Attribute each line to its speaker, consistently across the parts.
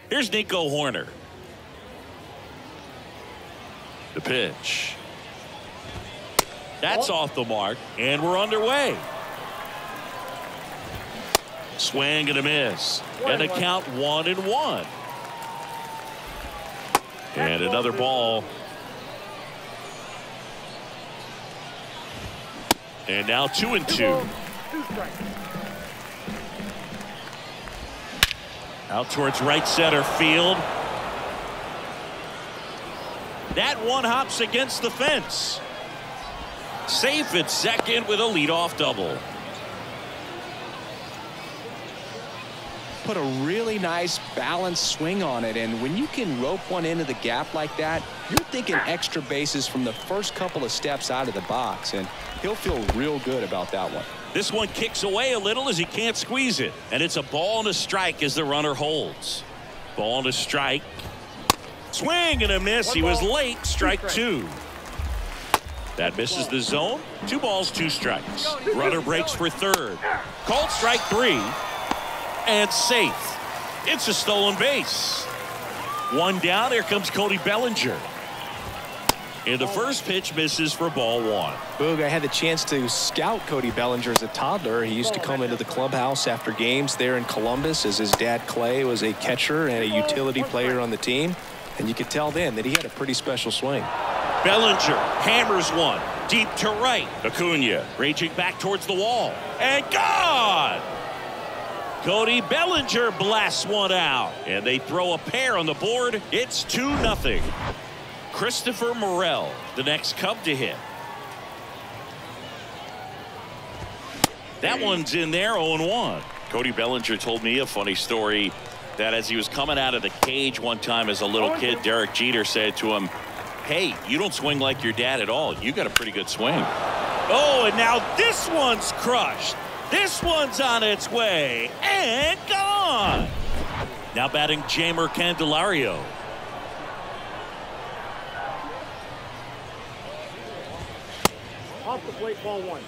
Speaker 1: Here's Nico Horner. The pitch. That's off the mark, and we're underway. Swing and a miss. And a count 1-1. And another ball. And now 2-2. Out towards right center field. That one hops against the fence. Safe at second with a leadoff double.
Speaker 2: Put a really nice balanced swing on it, and when you can rope one into the gap like that, you're thinking extra bases from the first couple of steps out of the box, and he'll feel real good about that one.
Speaker 1: This one kicks away a little as he can't squeeze it, and it's a ball and a strike as the runner holds. Ball and a strike. Swing and a miss. He was late. Strike two. That misses the zone. 2 balls, 2 strikes. Runner breaks for third. Called strike 3. And safe. It's a stolen base. 1 down. Here comes Cody Bellinger. And the first pitch misses for ball 1.
Speaker 2: Boog, I had the chance to scout Cody Bellinger as a toddler. He used to come into the clubhouse after games there in Columbus, as his dad Clay was a catcher and a utility player on the team. And you could tell then that he had a pretty special swing.
Speaker 1: Bellinger hammers one deep to right. Acuna raging back towards the wall. And gone! Cody Bellinger blasts one out. And they throw a pair on the board. It's 2-0. Christopher Morel, the next Cub to hit. That one's in there, 0-1. Cody Bellinger told me a funny story that as he was coming out of the cage one time as a little kid, Derek Jeter said to him, "Hey, you don't swing like your dad at all. You got a pretty good swing." Oh, and now this one's crushed. This one's on its way and gone. Now batting Jeimer Candelario.
Speaker 3: Off the plate, ball 1.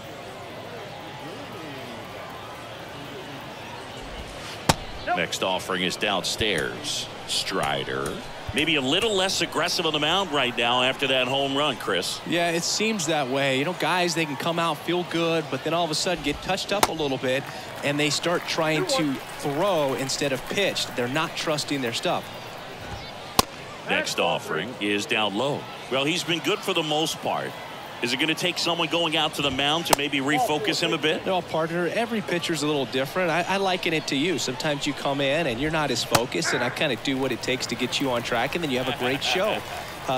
Speaker 1: Next offering is downstairs. Strider. Maybe a little less aggressive on the mound right now after that home run, Chris.
Speaker 2: Yeah, it seems that way. You know, guys, they can come out, feel good, but then all of a sudden get touched up a little bit, and they start trying to throw instead of pitch. They're not trusting their stuff.
Speaker 1: Next offering is down low. Well, he's been good for the most part. Is it going to take someone going out to the mound to maybe refocus him a bit?
Speaker 2: No, partner, every pitcher's a little different. I liken it to you. Sometimes you come in and you're not as focused, and I kind of do what it takes to get you on track, and then you have a great show.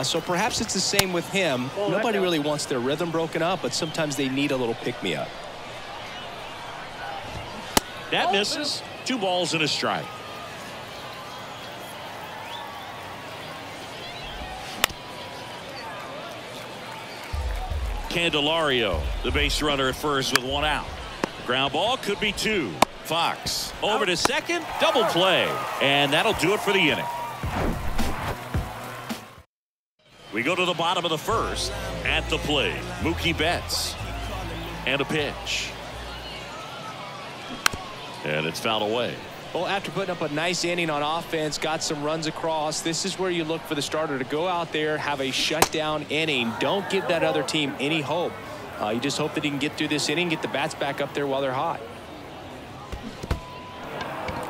Speaker 2: So perhaps it's the same with him. Nobody really wants their rhythm broken up, but sometimes they need a little pick-me-up.
Speaker 1: That misses. 2 balls and a strike. Candelario, the base runner at first with 1 out. Ground ball could be 2. Fox over to second, double play, and that'll do it for the inning. We go to the bottom of the first. At the plate, Mookie Betts, and a pitch, and it's fouled away.
Speaker 2: Well, after putting up a nice inning on offense, got some runs across, this is where you look for the starter to go out there, have a shutdown inning. Don't give that other team any hope. You just hope that he can get through this inning, get the bats back up there while they're hot.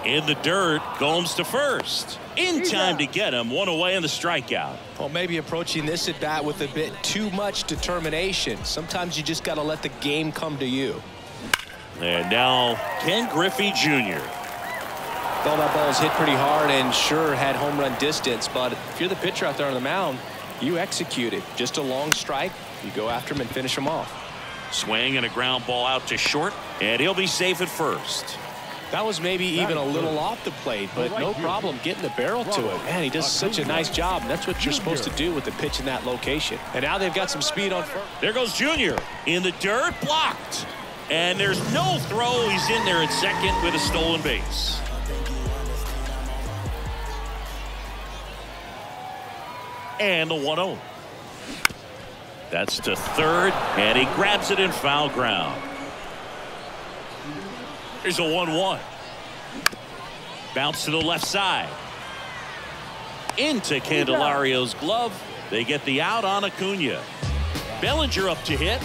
Speaker 1: In the dirt, Gomes to first. In time to get him. 1 away in the strikeout.
Speaker 2: Well, maybe approaching this at bat with a bit too much determination. Sometimes you just got to let the game come to you.
Speaker 1: And now Ken Griffey Jr.
Speaker 2: Well, that ball was hit pretty hard and sure had home run distance, but if you're the pitcher out there on the mound, you execute it. Just a long strike. You go after him and finish him off.
Speaker 1: Swing and a ground ball out to short, and he'll be safe at first.
Speaker 2: That was maybe even a little off the plate, but no problem getting the barrel to it. Man, he does such a nice job, and that's what you're supposed to do with the pitch in that location. And now they've got some speed on first.
Speaker 1: There goes Junior in the dirt, blocked. And there's no throw. He's in there at second with a stolen base. And the 1-0. That's to third, and he grabs it in foul ground. Here's a 1-1. Bounce to the left side. Into Candelario's glove. They get the out on Acuna. Bellinger up to hit.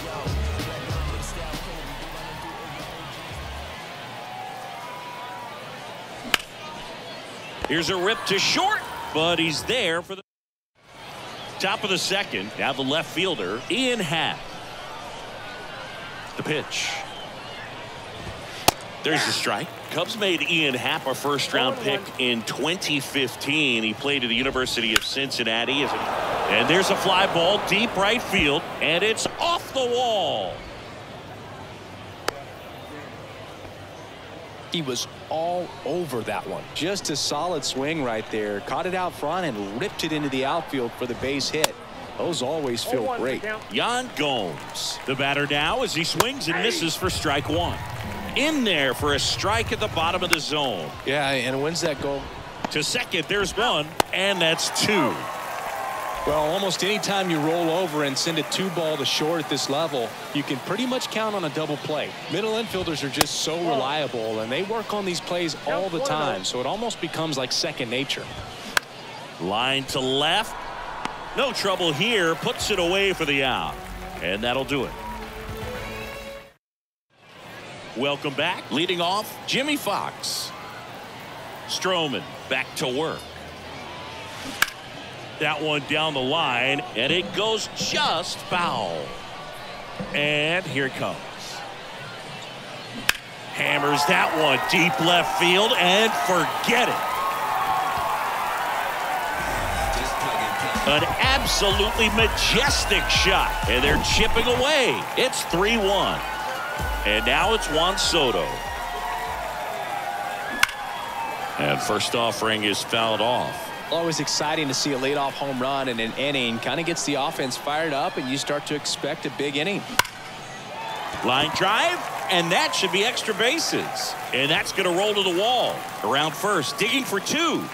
Speaker 1: Here's a rip to short, but he's there for the top of the second. Now the left fielder, Ian Happ. The pitch. There's the strike. Cubs made Ian Happ a first-round pick in 2015. He played at the University of Cincinnati. And there's a fly ball deep right field, and it's off the wall.
Speaker 2: He was all over that one. Just a solid swing right there. Caught it out front and ripped it into the outfield for the base hit. Those always feel great.
Speaker 1: Yan Gomes, the batter now as he swings and misses for strike one. In there for a strike at the bottom of the zone.
Speaker 2: Yeah, and when's that go?
Speaker 1: To second, there's one, and that's two.
Speaker 2: Well, almost any time you roll over and send a 2-ball to short at this level, you can pretty much count on a double play. Middle infielders are just so reliable, and they work on these plays all the time, so it almost becomes like second nature.
Speaker 1: Line to left. No trouble here. Puts it away for the out. And that'll do it. Welcome back. Leading off, Jimmy Fox. Stroman back to work. That one down the line, and it goes just foul. And here it comes. Hammers that one deep left field, and forget it. An absolutely majestic shot, and they're chipping away. It's 3-1. And now it's Juan Soto. And first offering is fouled off.
Speaker 2: Always exciting to see a leadoff home run in an inning. Kind of gets the offense fired up, and you start to expect a big inning.
Speaker 1: Line drive, and that should be extra bases. And that's going to roll to the wall. Around first, digging for two.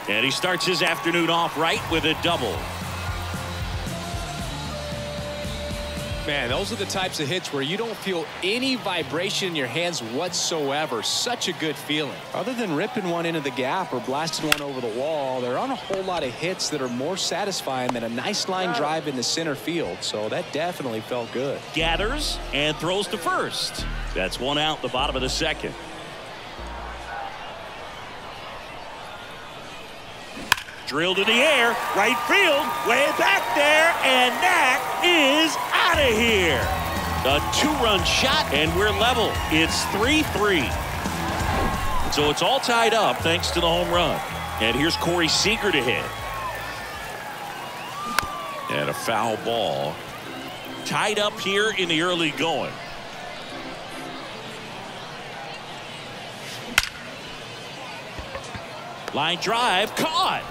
Speaker 1: And he starts his afternoon off right with a double.
Speaker 2: Man, those are the types of hits where you don't feel any vibration in your hands whatsoever. Such a good feeling. Other than ripping one into the gap or blasting one over the wall, there aren't a whole lot of hits that are more satisfying than a nice line drive into center field. So that definitely felt good.
Speaker 1: Gathers and throws to first. That's one out the bottom of the second. Drilled in the air, right field, way back there, and that is out of here. A two-run shot, and we're level. It's 3-3. So it's all tied up thanks to the home run. And here's Corey Seager to hit. And a foul ball. Tied up here in the early going. Line drive, caught.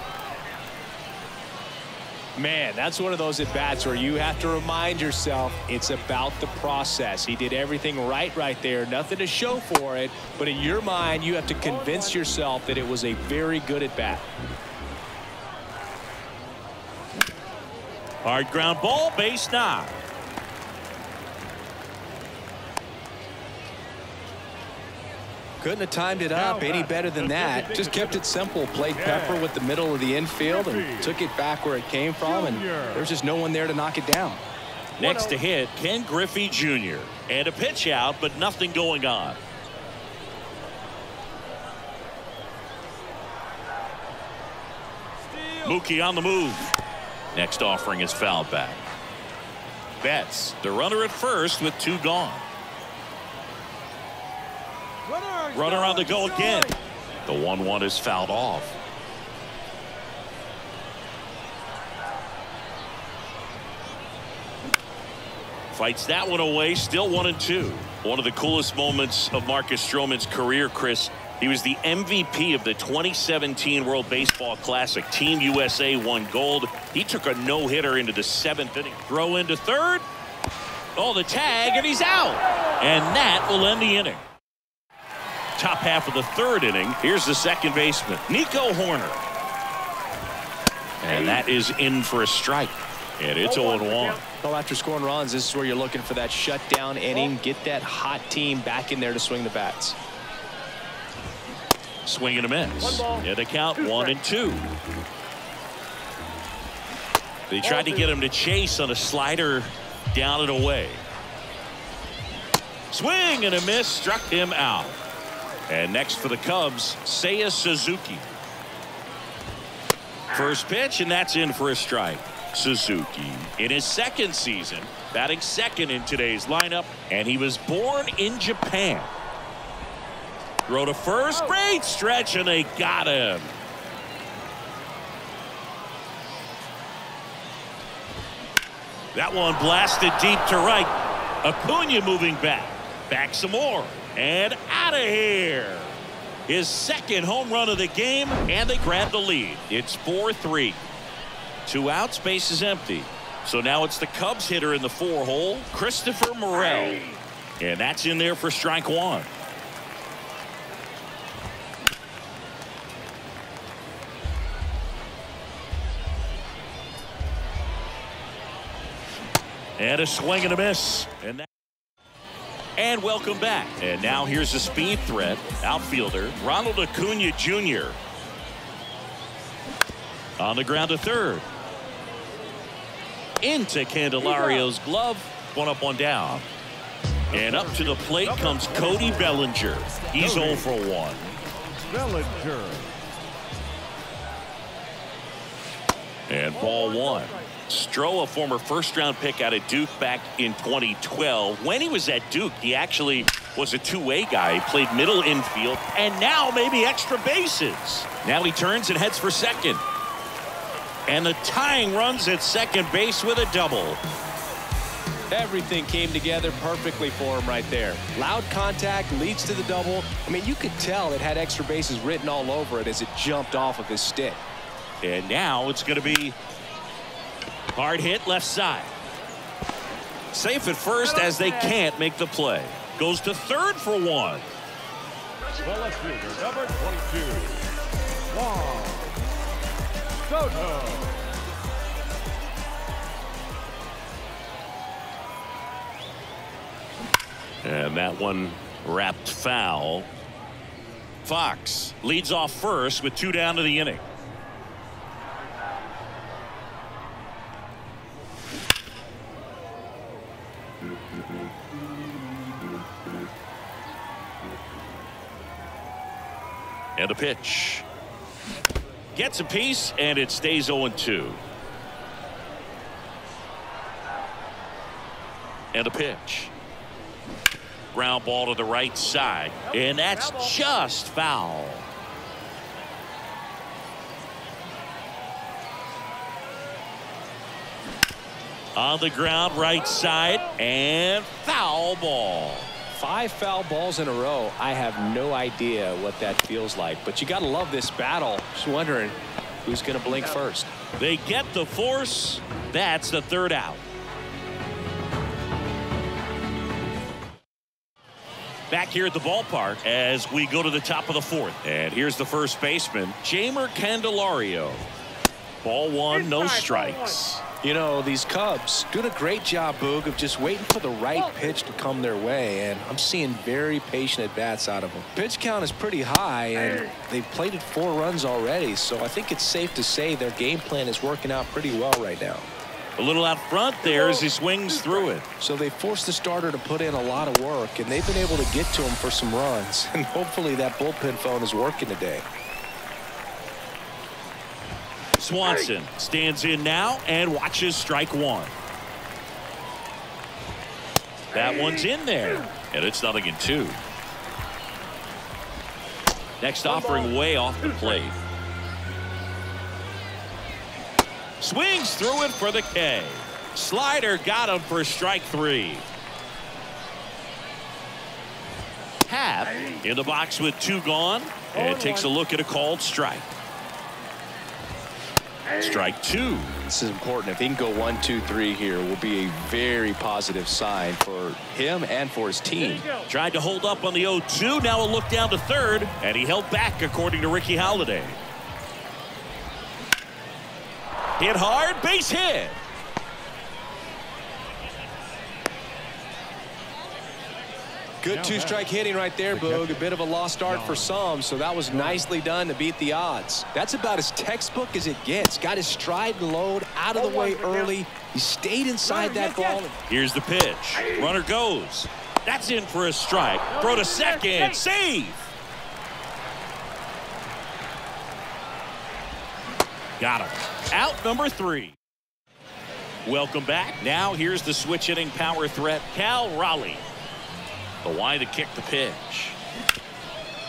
Speaker 2: Man, that's one of those at-bats where you have to remind yourself it's about the process. He did everything right there. Nothing to show for it. But in your mind, you have to convince yourself that it was a very good at-bat.
Speaker 1: Hard ground ball, base knock.
Speaker 2: Couldn't have timed it up any better than that. Just kept it simple. Played pepper with the middle of the infield and took it back where it came from. And there's just no one there to knock it down.
Speaker 1: Next to hit, Ken Griffey Jr. And a pitch out, but nothing going on. Mookie on the move. Next offering is fouled back. Betts, the runner at first with two gone. Runner on the go again. The 1-1 is fouled off. Fights that one away. Still 1-2. One of the coolest moments of Marcus Stroman's career, Chris. He was the MVP of the 2017 World Baseball Classic. Team USA won gold. He took a no-hitter into the 7th inning. Throw into third. Oh, the tag, and he's out. And that will end the inning. Top half of the 3rd inning. Here's the second baseman, Nico Horner. And that is in for a strike. And it's 0-1.
Speaker 2: Well, after scoring runs, this is where you're looking for that shutdown inning. Get that hot team back in there to swing the bats.
Speaker 1: Swing and a miss. Yeah, the count 1-2. They tried to get him to chase on a slider down and away. Swing and a miss, struck him out. And next for the Cubs, Seiya Suzuki. First pitch, and that's in for a strike. Suzuki in his 2nd season, batting 2nd in today's lineup, and he was born in Japan. Throw to first, great stretch, and they got him. That one blasted deep to right. Acuna moving back some more, and out of here. His 2nd home run of the game, and they grab the lead. It's 4-3. 2 outs, base is empty. So now it's the Cubs hitter in the 4-hole, Christopher Morel. And that's in there for strike 1. And a swing and a miss. And welcome back. And now here's a speed threat. Outfielder Ronald Acuna Jr. On the ground to third. Into Candelario's glove. 1 up, 1 down. And up to the plate comes Cody Bellinger. He's 0 for 1.
Speaker 3: Bellinger.
Speaker 1: And ball 1. Stroh, a former first-round pick out of Duke back in 2012. When he was at Duke, he actually was a two-way guy. He played middle infield, and now maybe extra bases. Now he turns and heads for second. And the tying runs at second base with a double.
Speaker 2: Everything came together perfectly for him right there. Loud contact leads to the double. I mean, you could tell it had extra bases written all over it as it jumped off of his stick.
Speaker 1: And now it's going to be hard hit left side. Safe at first as they can't make the play. Goes to third for 1.
Speaker 3: The left fielder, number 22, Juan Soto.
Speaker 1: And that one wrapped foul. Fox leads off first with 2 down to the inning. And a pitch. Gets a piece, and it stays 0-2. And a pitch. Ground ball to the right side, and that's just foul. On the ground, right side, and foul ball.
Speaker 2: 5 foul balls in a row. I have no idea what that feels like, but you got to love this battle. Just wondering who's going to blink first.
Speaker 1: They get the force. That's the 3rd out. Back here at the ballpark as we go to the top of the 4th. And here's the first baseman, Jeimer Candelario. Ball 1, no strikes.
Speaker 2: You know, these Cubs doing a great job, Boog, of just waiting for the right pitch to come their way, and I'm seeing very patient at-bats out of them. Pitch count is pretty high, and they've plated 4 runs already, so I think it's safe to say their game plan is working out pretty well right now.
Speaker 1: A little out front there as he swings through it.
Speaker 2: So they forced the starter to put in a lot of work, and they've been able to get to him for some runs, and hopefully that bullpen phone is working today.
Speaker 1: Swanson stands in now and watches strike 1. That one's in there, and it's 0-2. Next offering way off the plate. Swings through it for the K. Slider got him for strike 3. Happ in the box with 2 gone and takes a look at a called strike. Strike 2.
Speaker 2: This is important. If he can go 1, 2, 3 here, will be a very positive sign for him and for his team.
Speaker 1: Tried to hold up on the 0-2. Now a look down to third, and he held back according to Ricky Holiday. Hit hard, base hit.
Speaker 2: Good 2-strike hitting right there, Boog. A bit of a lost start for some, so that was nicely done to beat the odds. That's about as textbook as it gets. Got his stride and load out of the way early. He stayed inside that ball.
Speaker 1: Here's the pitch. Runner goes. That's in for a strike. Throw to second. Save. Got him. Out number 3. Welcome back. Now here's the switch hitting power threat, Cal Raleigh. The wide to kick the pitch.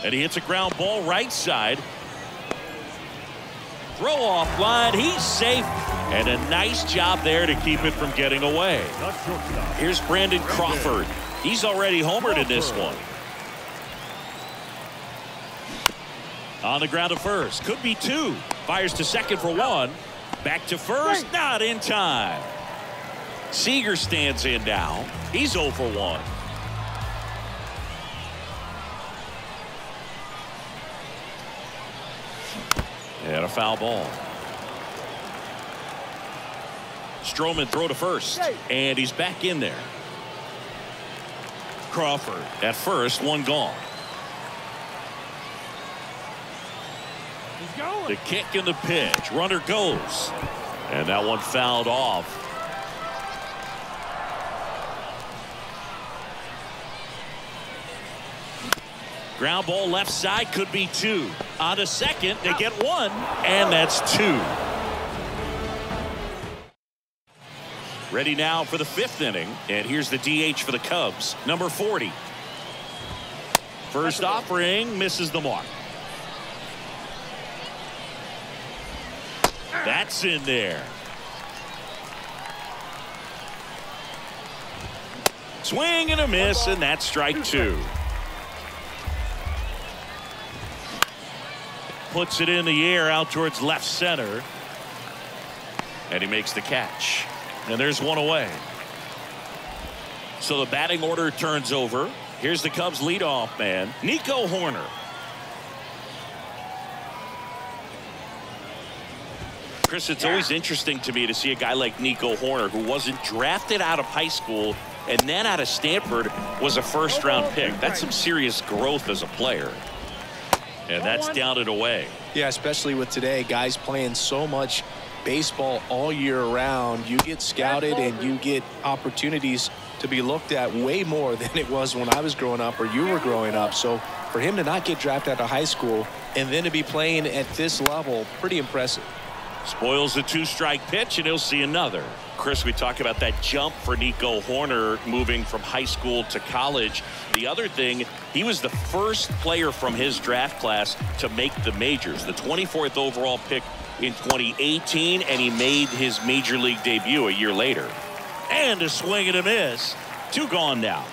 Speaker 1: And he hits a ground ball right side. Throw off line. He's safe. And a nice job there to keep it from getting away. Here's Brandon Crawford. He's already homered in this one. On the ground to first. Could be 2. Fires to second for 1. Back to first. Not in time. Seager stands in now. He's 0 for 1. And a foul ball. Stroman throw to first. And he's back in there. Crawford at first, 1 gone. The kick and the pitch. Runner goes. And that one fouled off. Ground ball left side, could be 2. On to second, they get 1, and that's 2. Ready now for the 5th inning, and here's the DH for the Cubs, number 40. First offering, misses the mark. That's in there. Swing and a miss, and that's strike 2. Puts it in the air out towards left center. And he makes the catch. And there's 1 away. So the batting order turns over. Here's the Cubs leadoff man, Nico Hoerner. Chris, it's always interesting to me to see a guy like Nico Hoerner, who wasn't drafted out of high school and then out of Stanford, was a first-round pick. That's some serious growth as a player. And that's down and away.
Speaker 2: Yeah, especially with today, guys playing so much baseball all year round. You get scouted and you get opportunities to be looked at way more than it was when I was growing up or you were growing up. So for him to not get drafted out of high school and then to be playing at this level, pretty impressive.
Speaker 1: Spoils the 2-strike pitch, and he'll see another. Chris, we talk about that jump for Nico Hoerner moving from high school to college. The other thing, he was the first player from his draft class to make the majors, the 24th overall pick in 2018, and he made his major league debut a year later. And a swing and a miss. 2 gone now.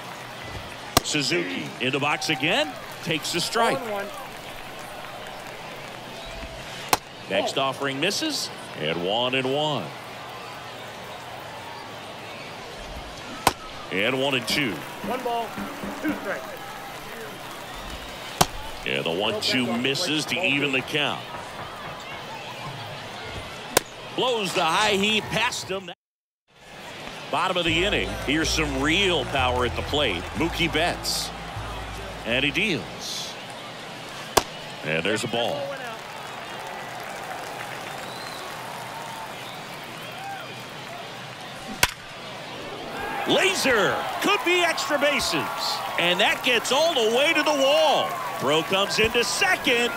Speaker 1: Suzuki in the box again, takes the strike. Next offering misses, and 1-1. And 1-2.
Speaker 3: 1 ball, 2 strikes.
Speaker 1: And the 1-2 misses to even the count. Blows the high heat past him. Bottom of the inning. Here's some real power at the plate. Mookie Betts. And he deals. And there's a ball. Laser could be extra bases. And that gets all the way to the wall. Throw comes into second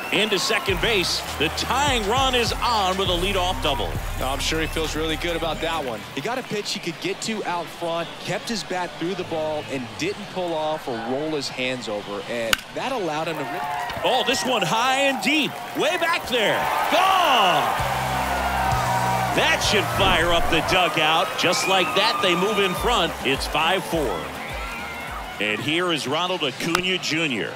Speaker 1: base. The tying run is on with a leadoff double.
Speaker 2: I'm sure he feels really good about that one. He got a pitch he could get to out front, kept his bat through the ball, and didn't pull off or roll his hands over. And that allowed him to rip.
Speaker 1: Oh, this one high and deep. Way back there. Gone! That should fire up the dugout. Just like that, they move in front. It's 5-4. And here is Ronald Acuna Jr.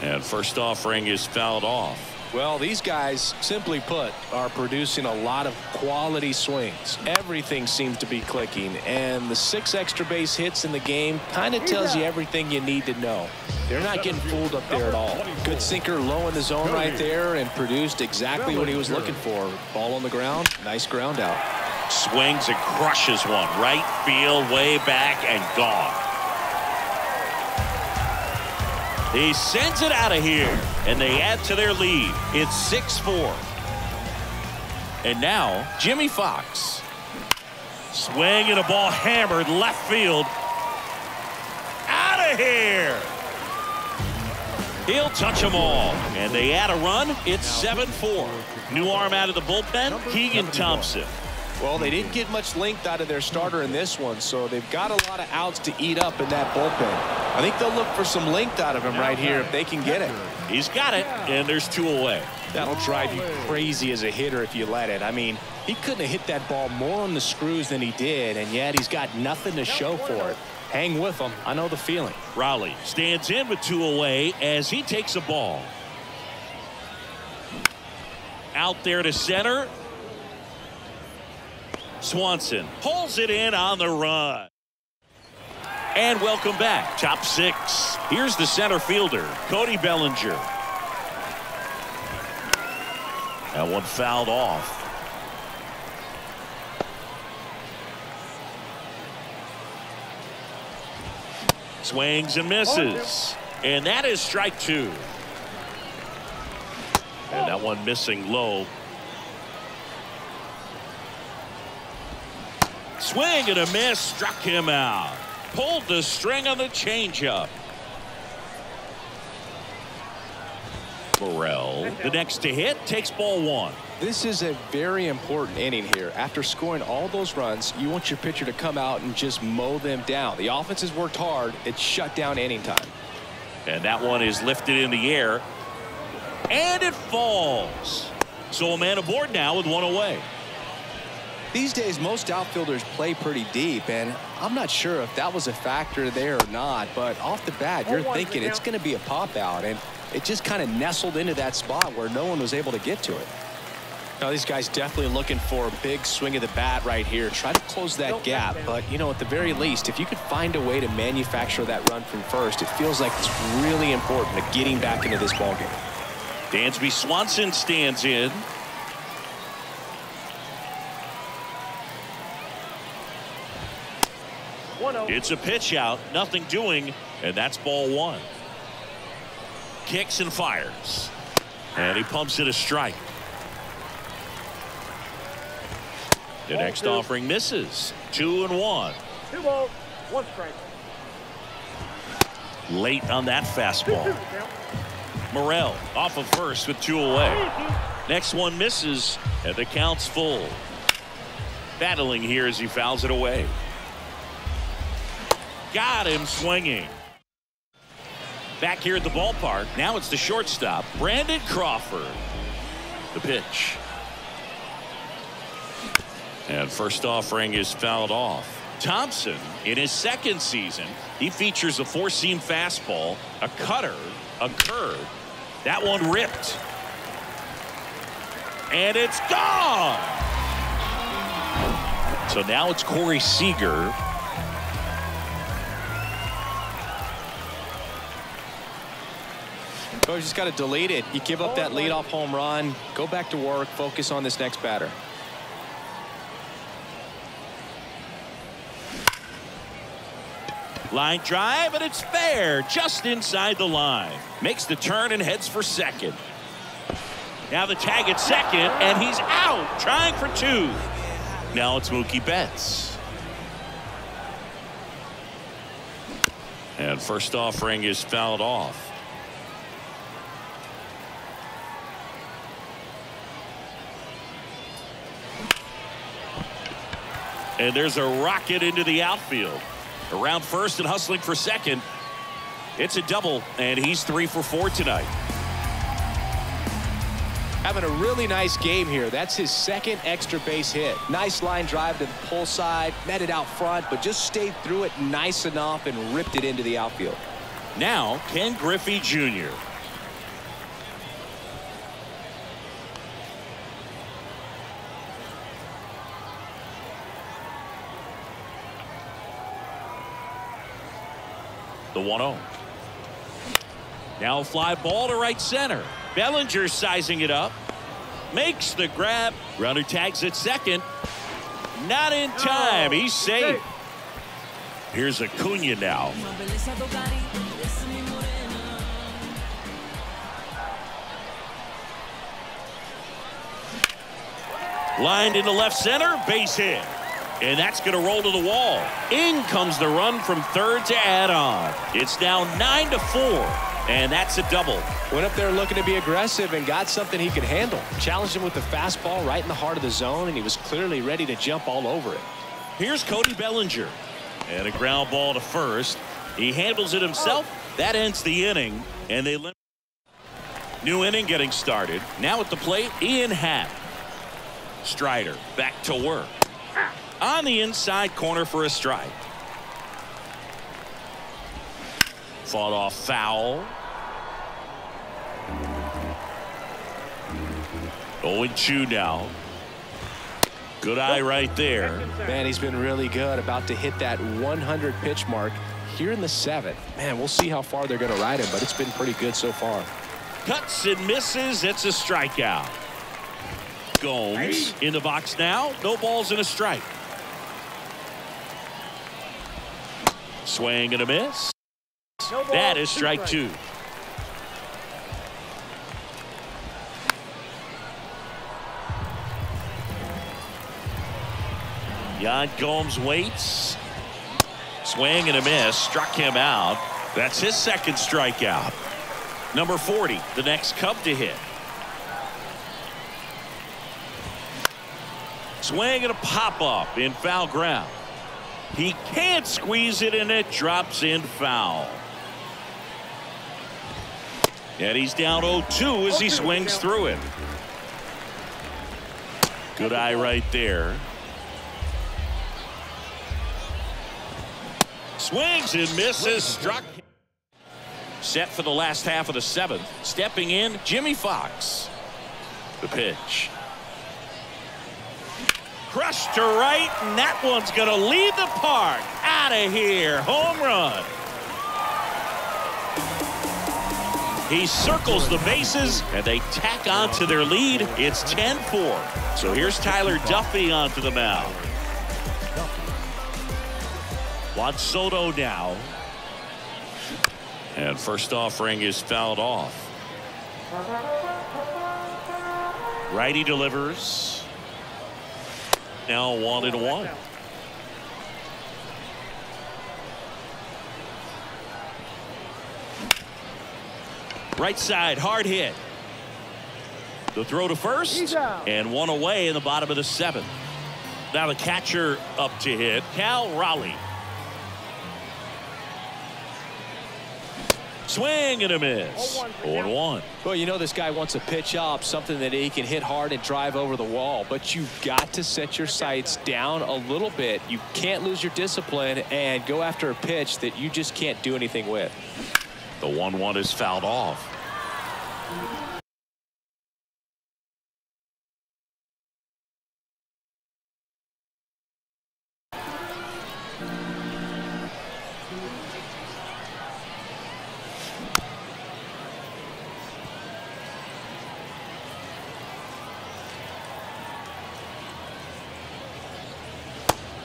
Speaker 1: And first offering is fouled off.
Speaker 2: Well, these guys, simply put, are producing a lot of quality swings. Everything seems to be clicking, and the 6 extra base hits in the game kind of tells you everything you need to know. They're not getting fooled up there at all. Good sinker low in the zone right there and produced exactly what he was looking for. Ball on the ground, nice ground out.
Speaker 1: Swings and crushes one. Right field, way back, and gone. He sends it out of here, and they add to their lead. It's 6-4. And now, Jimmy Fox. Swing and a ball hammered left field. Out of here. He'll touch them all, and they add a run. It's 7-4. New arm out of the bullpen, Keegan Thompson.
Speaker 2: Well, they didn't get much length out of their starter in this one, so they've got a lot of outs to eat up in that bullpen. I think they'll look for some length out of him right here if they can get it.
Speaker 1: He's got it, and there's 2 away.
Speaker 2: That'll drive you crazy as a hitter if you let it. I mean, he couldn't have hit that ball more on the screws than he did, and yet he's got nothing to show for it. Hang with him. I know the feeling.
Speaker 1: Rowley stands in with 2 away as he takes a ball. Out there to center. Swanson pulls it in on the run. And welcome back. Top 6. Here's the center fielder, Cody Bellinger. That one fouled off. Swings and misses. And that is strike 2. And that one missing low. Swing and a miss, struck him out. Pulled the string on the changeup. Morel, the next to hit, takes ball 1.
Speaker 2: This is a very important inning here. After scoring all those runs, you want your pitcher to come out and just mow them down. The offense has worked hard. It's shut down inning time.
Speaker 1: And that one is lifted in the air. And it falls. So a man aboard now with 1 away.
Speaker 2: These days, most outfielders play pretty deep, and I'm not sure if that was a factor there or not, but off the bat, you're thinking it's going to be a pop out, and it just kind of nestled into that spot where no one was able to get to it. Now, these guys definitely looking for a big swing of the bat right here. Try to close that gap, but, you know, at the very least, if you could find a way to manufacture that run from first, it feels like it's really important to getting back into this ballgame.
Speaker 1: Dansby Swanson stands in. It's a pitch out, nothing doing, and that's ball 1. Kicks and fires. And he pumps it a strike. The next offering misses. 2-1.
Speaker 3: 2 balls, 1 strike.
Speaker 1: Late on that fastball. Morel off of first with 2 away. Next one misses, and the count's full. Battling here as he fouls it away. Got him swinging. Back here at the ballpark. Now it's the shortstop, Brandon Crawford. The pitch. And first offering is fouled off. Thompson, in his 2nd season, he features a 4-seam fastball, a cutter, a curve. That one ripped. And it's gone. So now it's Corey Seager.
Speaker 2: Coach just got to delete it. You give up that leadoff home run, go back to work, focus on this next batter.
Speaker 1: Line drive, and it's fair, just inside the line. Makes the turn and heads for second. Now the tag at second, and he's out, trying for 2. Now it's Mookie Betts. And first offering is fouled off. And there's a rocket into the outfield. Around first and hustling for second. It's a double, and he's 3 for 4 tonight.
Speaker 2: Having a really nice game here. That's his second extra base hit. Nice line drive to the pull side, met it out front, but just stayed through it nice enough and ripped it into the outfield.
Speaker 1: Now, Ken Griffey Jr. The 1-0. Now a fly ball to right center. Bellinger sizing it up. Makes the grab. Runner tags at second. Not in time. He's safe. Here's Acuna now. Lined into left center. Base hit. And that's going to roll to the wall. In comes the run from third to add on. It's now 9-4. And that's a double.
Speaker 2: Went up there looking to be aggressive and got something he could handle. Challenged him with the fastball right in the heart of the zone, and he was clearly ready to jump all over it.
Speaker 1: Here's Cody Bellinger. And a ground ball to first. He handles it himself. That ends the inning. And they limit. New inning getting started. Now at the plate, Ian Happ. Strider back to work. On the inside corner for a strike. Fought off foul. 0-2 now. Good eye right there.
Speaker 2: Man, he's been really good. About to hit that 100 pitch mark here in the 7th. Man, we'll see how far they're going to ride him, but it's been pretty good so far.
Speaker 1: Cuts and misses. It's a strikeout. Gomes in the box now. No balls and a strike. Swing and a miss. That is strike 2. Yan Gomes waits. Swing and a miss. Struck him out. That's his second strikeout. Number 40, the next Cub to hit. Swing and a pop-up in foul ground. He can't squeeze it, and it drops in foul. And he's down 0-2 as he swings through it. Good eye right there. Swings and misses. Struck. Set for the last half of the 7th. Stepping in, Jimmy Fox. The pitch. Crushed to right, and that one's going to leave the park. Out of here. Home run. He circles the bases, and they tack on to their lead. It's 10-4. So here's Tyler Duffy onto the mound. Juan Soto now. And first offering is fouled off. Righty delivers. Now 1-1. Right side, hard hit. The throw to first, and one away in the bottom of the 7th. Now the catcher up to hit, Cal Raleigh. Swing and a miss. 0-1.
Speaker 2: Well, you know this guy wants a pitch up, something that he can hit hard and drive over the wall, but you've got to set your sights down a little bit. You can't lose your discipline and go after a pitch that you just can't do anything with.
Speaker 1: The 1-1 is fouled off.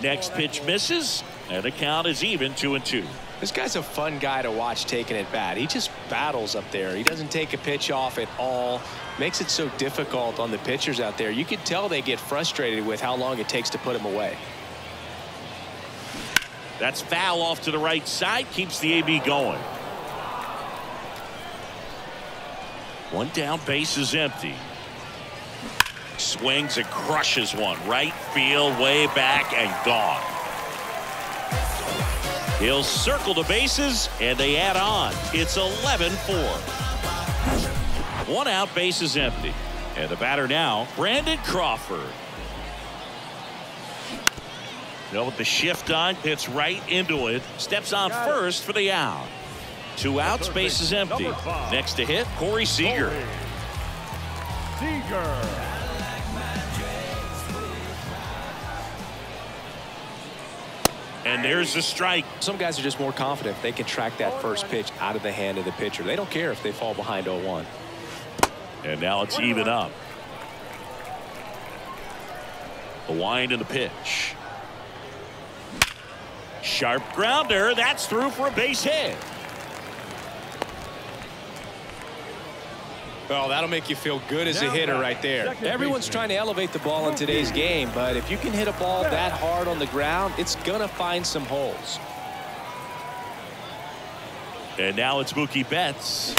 Speaker 1: Next pitch misses, and the count is even 2-2.
Speaker 2: This guy's a fun guy to watch taking at bat. He just battles up there. He doesn't take a pitch off at all. Makes it so difficult on the pitchers out there. You can tell they get frustrated with how long it takes to put him away.
Speaker 1: That's foul off to the right side. Keeps the AB going. One down, base is empty. Swings and crushes one. Right field, way back, and gone. He'll circle the bases, and they add on. It's 11-4. One out, base is empty. And the batter now, Brandon Crawford. With the shift on, hits right into it. Steps on first for the out. 2 outs, base is empty. Next to hit, Corey Seager. And there's the strike.
Speaker 2: Some guys are just more confident they can track that first pitch out of the hand of the pitcher. They don't care if they fall behind 0-1.
Speaker 1: And now it's even up. The wind and the pitch. Sharp grounder. That's through for a base hit.
Speaker 2: Well, that'll make you feel good as a hitter right there. Everyone's trying to elevate the ball in today's game, but if you can hit a ball that hard on the ground, it's going to find some holes.
Speaker 1: And now it's Mookie Betts.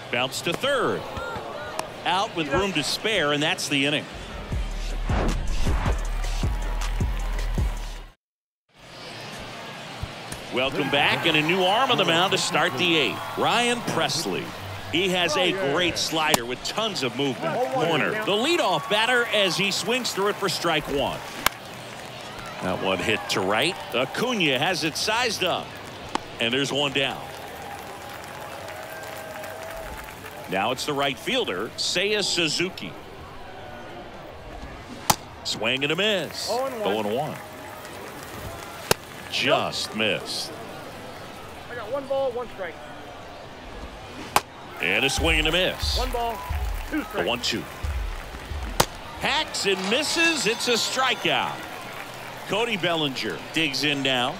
Speaker 1: Bounce to third. Out with room to spare, and that's the inning. Welcome back, and a new arm on the mound to start the 8th. Ryan Presley. He has a great slider with tons of movement. Corner. The leadoff batter as he swings through it for strike 1. That one hit to right. Acuna has it sized up. And there's one down. Now it's the right fielder, Seiya Suzuki. Swing and a miss. 0-1. Just missed.
Speaker 3: I got 1 ball, 1 strike.
Speaker 1: And a swing and a miss.
Speaker 3: 1 ball, 2 strikes.
Speaker 1: The 1-2. Hacks and misses. It's a strikeout. Cody Bellinger digs in now.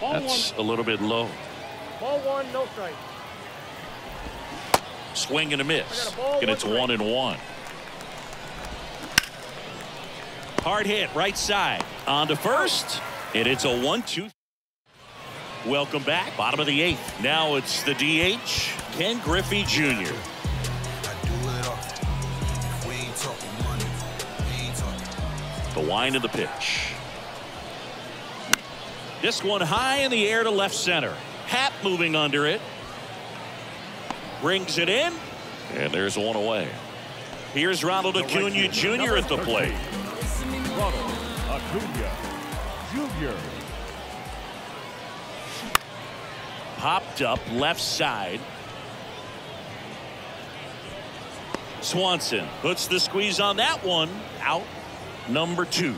Speaker 1: That's a little bit low.
Speaker 3: Ball 1, no strike.
Speaker 1: Swing and a miss. And it's 1-1. Hard hit right side. On to first. And it's a 1-2. Welcome back. Bottom of the 8th. Now it's the DH, Ken Griffey Jr. The wind of the pitch. This one high in the air to left center. Happ moving under it. Brings it in. And there's one away. Here's Ronald Acuna Jr. at the plate.
Speaker 4: Ronald Acuna Jr.
Speaker 1: Popped up left side. Swanson puts the squeeze on that one. Out number 2.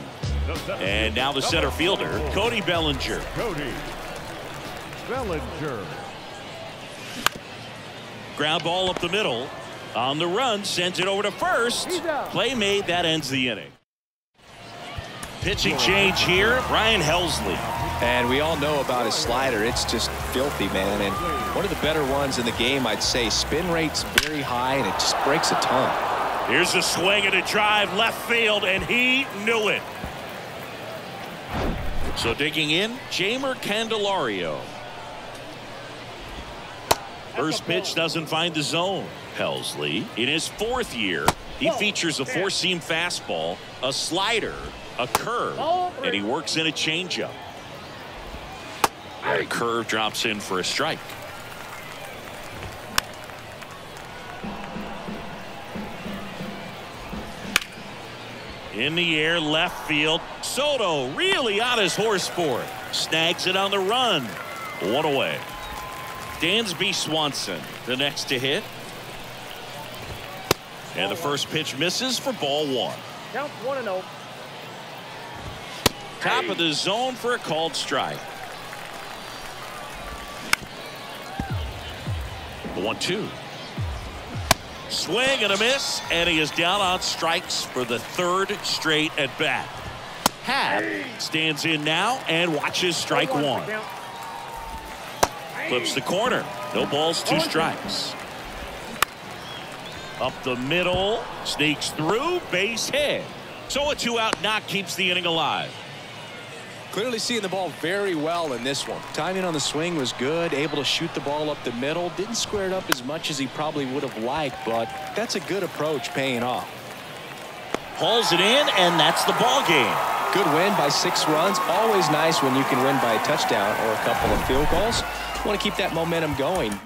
Speaker 1: And now the center fielder, Cody Bellinger.
Speaker 4: Cody Bellinger.
Speaker 1: Ground ball up the middle. On the run, sends it over to first. Play made, that ends the inning. Pitching change here, Brian Helsley.
Speaker 2: And we all know about his slider. It's just filthy, man. And one of the better ones in the game, I'd say. Spin rate's very high, and it just breaks a ton.
Speaker 1: Here's a swing and a drive left field, and he knew it. So digging in, Jamer Candelario. First pitch doesn't find the zone. Helsley, in his 4th year, he features a 4-seam fastball, a slider, a curve, and he works in a changeup. The curve drops in for a strike. In the air, left field. Soto really on his horse for it. Snags it on the run. One away. Dansby Swanson, the next to hit. And the first pitch misses for ball 1.
Speaker 3: Count 1-0.
Speaker 1: Top of the zone for a called strike. The 1-2. Swing and a miss, and he is down on strikes for the 3rd straight at bat. Happ stands in now and watches strike 1. Flips the corner. No balls, 2 strikes. Up the middle, sneaks through, base hit. So a 2-out knock keeps the inning alive.
Speaker 2: Clearly seeing the ball very well in this one. Timing on the swing was good, able to shoot the ball up the middle. Didn't square it up as much as he probably would have liked, but that's a good approach paying off.
Speaker 1: Hauls it in, and that's the ball game.
Speaker 2: Good win by 6 runs. Always nice when you can win by a touchdown or a couple of field goals. Want to keep that momentum going.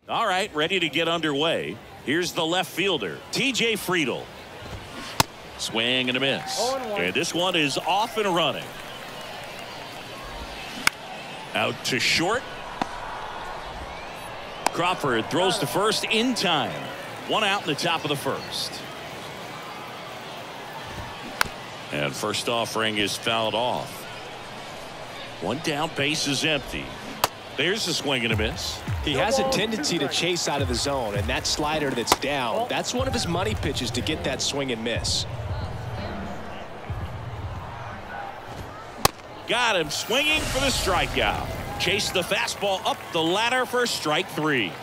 Speaker 1: All right, ready to get underway. Here's the left fielder, T.J. Friedel. Swing and a miss. And this one is off and running. Out to short. Crawford throws to first in time. 1 out in the top of the first. And first offering is fouled off. 1 down, base is empty. There's a swing and a miss.
Speaker 2: He has a tendency to chase out of the zone, and that slider that's down, that's one of his money pitches to get that swing and miss.
Speaker 1: Got him swinging for the strikeout. Chase the fastball up the ladder for strike 3.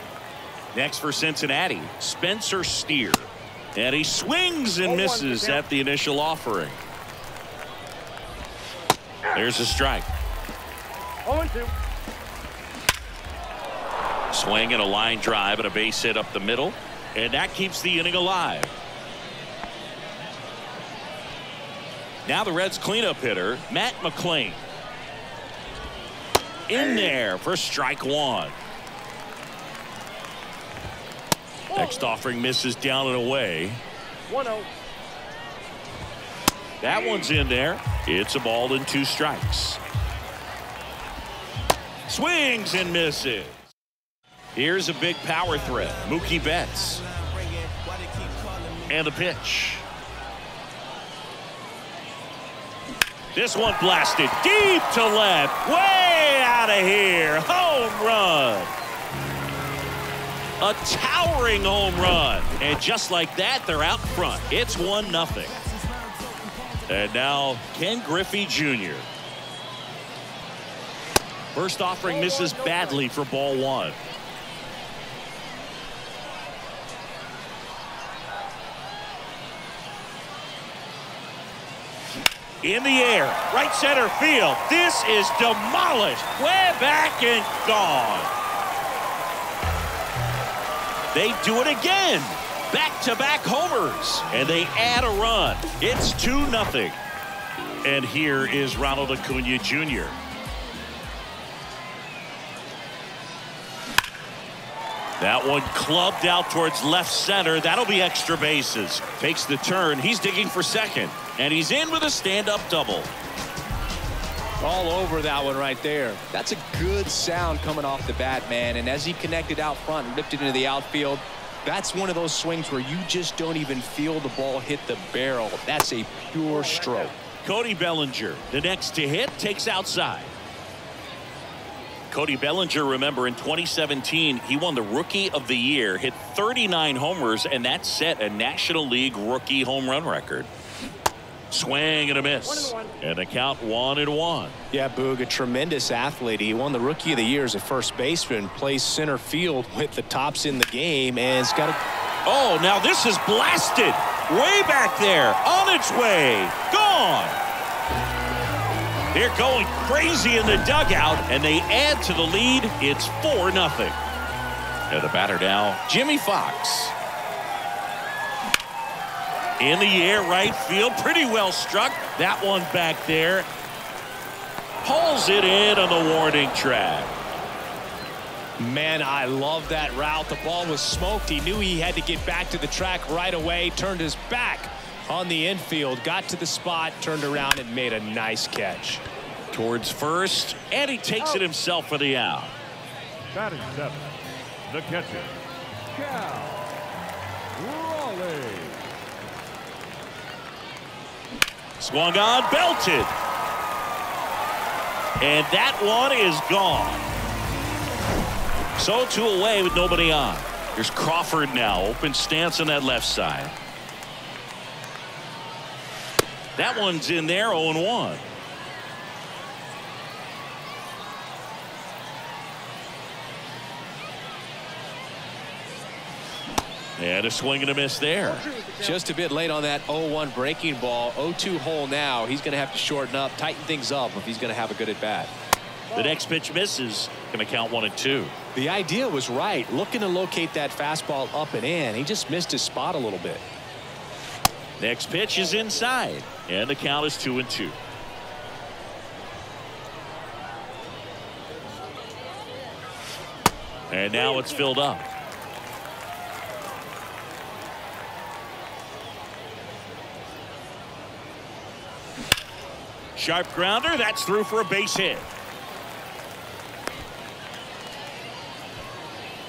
Speaker 1: Next for Cincinnati, Spencer Steer. And he swings and misses at the initial offering. There's a strike.
Speaker 3: 0-2.
Speaker 1: Swing and a line drive and a base hit up the middle. And that keeps the inning alive. Now the Reds cleanup hitter, Matt McClain. In there for strike 1. Next offering misses down and away.
Speaker 3: 1-0.
Speaker 1: That one's in there. It's a ball and 2 strikes. Swings and misses. Here's a big power threat, Mookie Betts. And the pitch. This one blasted deep to left, way out of here. Home run. A towering home run. And just like that, they're out front. It's 1-0. And now Ken Griffey Jr. First offering misses badly for ball one. In the air, right center field. This is demolished. Way back and gone. They do it again. Back-to-back homers. And they add a run. It's 2-0. And here is Ronald Acuna Jr. That one clubbed out towards left center. That'll be extra bases. Takes the turn. He's digging for second. And he's in with a stand-up double.
Speaker 2: All over that one right there. That's a good sound coming off the bat, man. And as he connected out front and ripped it into the outfield, that's one of those swings where you just don't even feel the ball hit the barrel. That's a pure stroke.
Speaker 1: Cody Bellinger, the next to hit, takes outside. Cody Bellinger, remember, in 2017, he won the Rookie of the Year, hit 39 homers, and that set a National League rookie home run record. Swing and a miss. And the count 1-1.
Speaker 2: Yeah, Boog, a tremendous athlete. He won the Rookie of the Year as a first baseman, plays center field with the tops in the game, and has got a...
Speaker 1: Oh, now this is blasted. Way back there. On its way. Gone. They're going crazy in the dugout, and they add to the lead. It's 4-0. And the batter now, Jimmy Fox. In the air, right field, pretty well struck. That one back there. Pulls it in on the warning track.
Speaker 2: Man, I love that route. The ball was smoked. He knew he had to get back to the track right away. Turned his back on the infield. Got to the spot, turned around, and made a nice catch.
Speaker 1: Towards first, and he takes it himself for the out.
Speaker 4: Batting seventh, the catcher, Cal Raleigh.
Speaker 1: Swung on, belted. And that one is gone. So 2 away with nobody on. Here's Crawford now. Open stance on that left side. That one's in there, 0-1. And a swing and a miss there.
Speaker 2: Just a bit late on that 0-1 breaking ball. 0-2 hole now. He's going to have to shorten up, tighten things up if he's going to have a good at bat.
Speaker 1: The next pitch misses. Going to count 1-2.
Speaker 2: The idea was right. Looking to locate that fastball up and in. He just missed his spot a little bit.
Speaker 1: Next pitch is inside. And the count is 2-2. And now it's filled up. Sharp grounder. That's through for a base hit.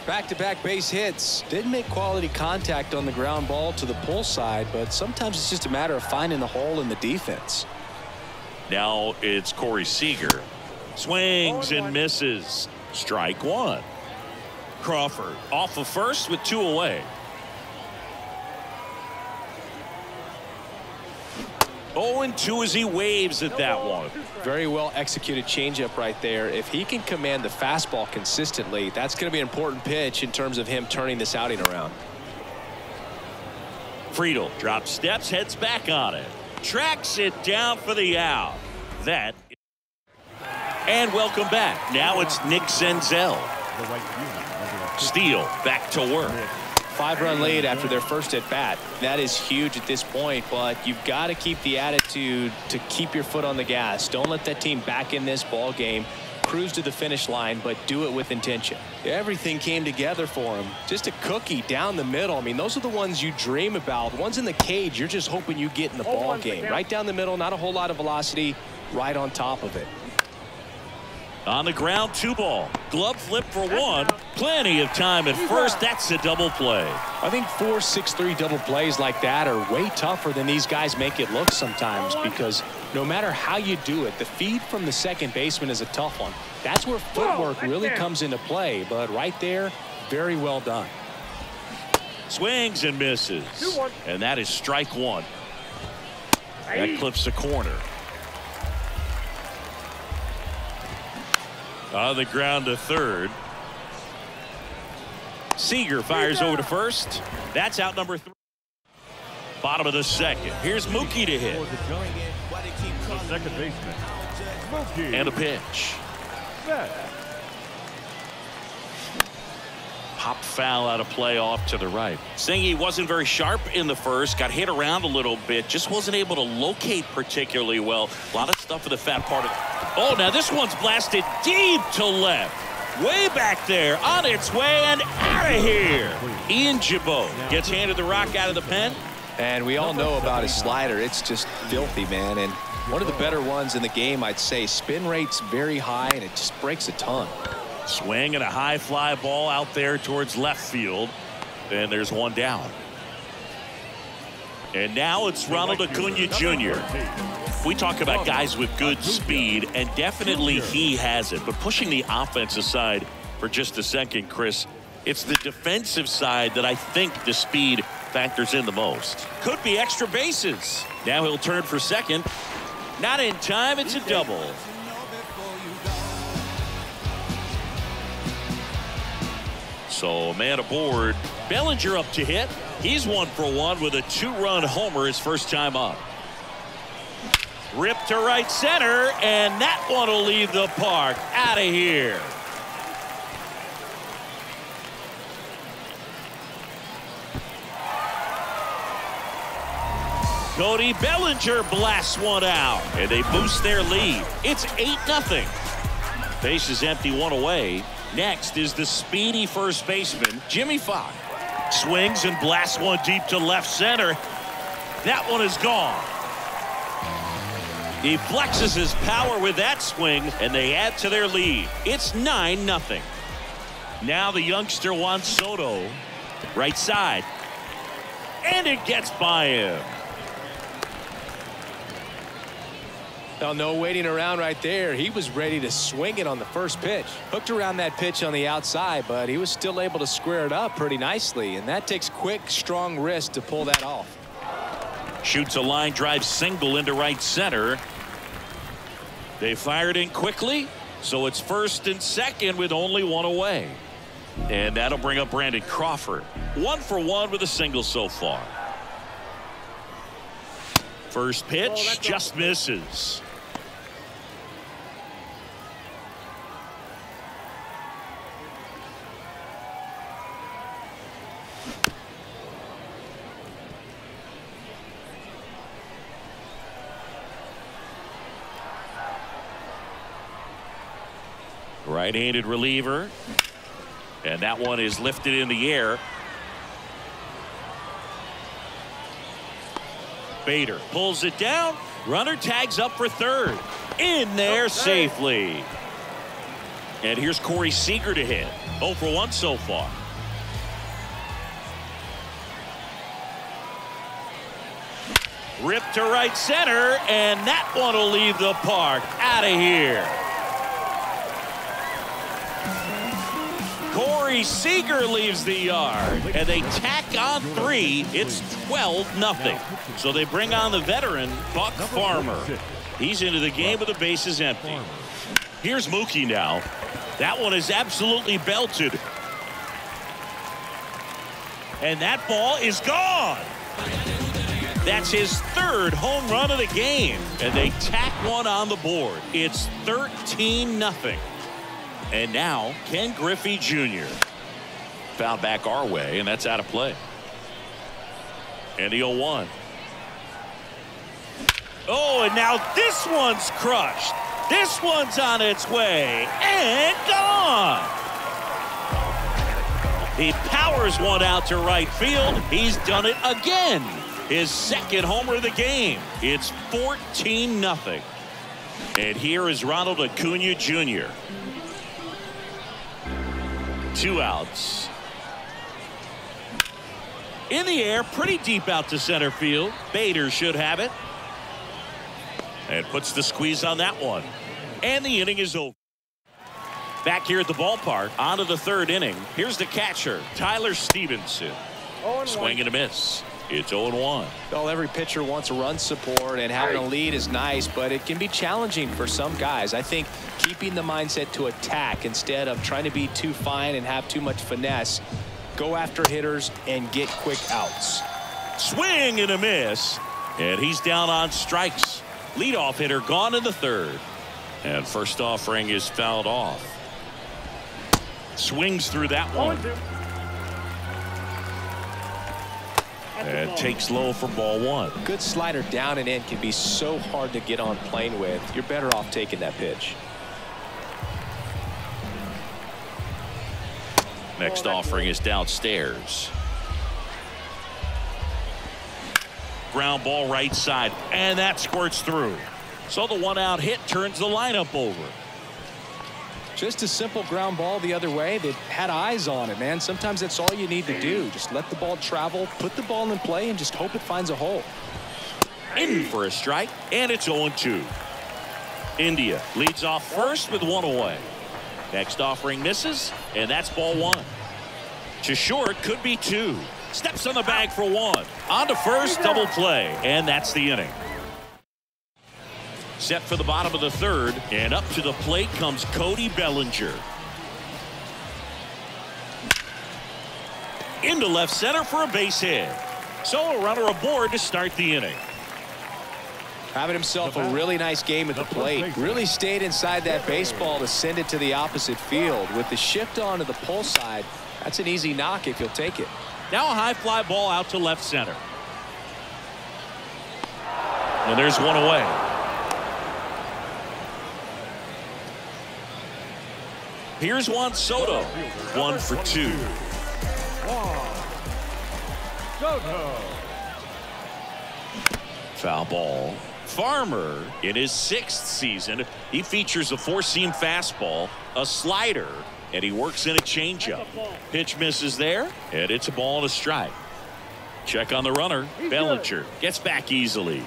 Speaker 2: Back-to-back base hits. Didn't make quality contact on the ground ball to the pull side, but sometimes it's just a matter of finding the hole in the defense.
Speaker 1: Now it's Corey Seager. Swings and misses. Strike one. Crawford off of first with 2 away. 0-2 as he waves at that one.
Speaker 2: Very well executed changeup right there. If he can command the fastball consistently, that's going to be an important pitch in terms of him turning this outing around.
Speaker 1: Friedel drops steps, heads back on it. Tracks it down for the out. That. And welcome back. Now it's Nick Senzel. Steele back to work.
Speaker 2: 5-run lead after their first at bat. That is huge at this point, but you've got to keep the attitude to keep your foot on the gas. Don't let that team back in this ball game. Cruise to the finish line, but do it with intention. Everything came together for him. Just a cookie down the middle. I mean, those are the ones you dream about. The ones in the cage, you're just hoping you get in the ball game. Right down the middle, not a whole lot of velocity, right on top of it.
Speaker 1: On the ground, 2 ball. Glove flip for 1. Plenty of time at first. That's a double play.
Speaker 2: I think 4-6-3 double plays like that are way tougher than these guys make it look sometimes, because no matter how you do it, the feed from the second baseman is a tough one. That's where footwork really comes into play, but right there, very well done.
Speaker 1: Swings and misses. And that is strike 1. That clips the corner. On the ground to third. Seager fires over to first. That's out number 3. Bottom of the second. Here's Mookie to hit.
Speaker 4: The second baseman, Mookie.
Speaker 1: And a pitch.
Speaker 4: Set.
Speaker 1: Pop foul out of play off to the right. Saying he wasn't very sharp in the first. Got hit around a little bit. Just wasn't able to locate particularly well. A lot of stuff in the fat part of it. Oh, now this one's blasted deep to left. Way back there. On its way and out of here. Ian Gibaut gets handed the rock out of the pen.
Speaker 2: And we all know about his slider. It's just filthy, man. And one of the better ones in the game, I'd say. Spin rate's very high, and it just breaks a ton.
Speaker 1: Swing and a high fly ball out there towards left field. And there's one down. And now it's Ronald Acuna Jr. We talk about guys with good speed, and definitely he has it. But pushing the offense aside for just a second, Chris, it's the defensive side that I think the speed factors in the most. Could be extra bases. Now he'll turn for second. Not in time. It's a double. So man aboard. Bellinger up to hit. He's 1 for 1 with a 2-run homer his first time up. Ripped to right center, and that one will leave the park. Out of here. Cody Bellinger blasts one out, and they boost their lead. It's 8-0. Base is empty, 1 away. Next is the speedy first baseman, Jimmy Fox. Swings and blasts one deep to left center. That one is gone. He flexes his power with that swing, and they add to their lead. It's 9-0. Now the youngster Juan Soto, right side. And it gets by him.
Speaker 2: Well, no waiting around right there. He was ready to swing it on the first pitch. Hooked around that pitch on the outside, but he was still able to square it up pretty nicely. And that takes quick, strong wrist to pull that off.
Speaker 1: Shoots a line drive single into right center. They fired in quickly, so it's first and second with only 1 away. And that'll bring up Brandon Crawford. 1 for 1 with a single so far. First pitch just misses. Right-handed reliever, and that one is lifted in the air. Bader pulls it down. Runner tags up for third. In there safely. And here's Corey Seager to hit. 0 for 1 so far. Ripped to right center, and that one will leave the park. Out of here. Corey Seager leaves the yard, and they tack on 3. It's 12-0. So they bring on the veteran, Buck Farmer. He's into the game with the bases empty. Here's Mookie now. That one is absolutely belted. And that ball is gone. That's his 3rd home run of the game. And they tack one on the board. It's 13-0. And now Ken Griffey Jr. Foul back our way, and that's out of play. And the 0-1. Oh, and now this one's crushed. This one's on its way and gone. He powers one out to right field. He's done it again. His 2nd homer of the game. It's 14-0. And here is Ronald Acuna Jr. 2 outs. In the air, pretty deep out to center field. Bader should have it. And puts the squeeze on that one. And the inning is over. Back here at the ballpark, on to the 3rd inning. Here's the catcher, Tyler Stevenson. Swing and a miss. It's 0-1.
Speaker 2: Well, every pitcher wants run support, and having a lead is nice, but it can be challenging for some guys. I think keeping the mindset to attack instead of trying to be too fine and have too much finesse, go after hitters and get quick outs.
Speaker 1: Swing and a miss, and he's down on strikes. Leadoff hitter gone in the third, and first offering is fouled off. Swings through that one. And takes low for ball one.
Speaker 2: Good slider down and in can be so hard to get on plane with. You're better off taking that pitch.
Speaker 1: Next offering is downstairs. Ground ball right side, and that squirts through. So the 1-out hit turns the lineup over.
Speaker 2: Just a simple ground ball the other way. They had eyes on it, man. Sometimes that's all you need to do. Just let the ball travel, put the ball in play, and just hope it finds a hole.
Speaker 1: In for a strike, and it's 0-2. India leads off first with 1 away. Next offering misses, and that's ball 1. To short, could be 2. Steps on the bag for 1. On to first, double play, and that's the inning. Set for the bottom of the third, and up to the plate comes Cody Bellinger. Into left center for a base hit. So a runner aboard to start the inning.
Speaker 2: Having himself a really nice game at the plate. Really stayed inside that baseball to send it to the opposite field. With the shift on to the pull side, that's an easy knock if you'll take it.
Speaker 1: Now a high fly ball out to left center. And there's 1 away. Here's Juan Soto. 1 for 2.
Speaker 4: Soto.
Speaker 1: Foul ball. Farmer in his 6th season. He features a 4-seam fastball, a slider, and he works in a changeup. Pitch misses there, and it's a ball and a strike. Check on the runner. Bellinger gets back easily.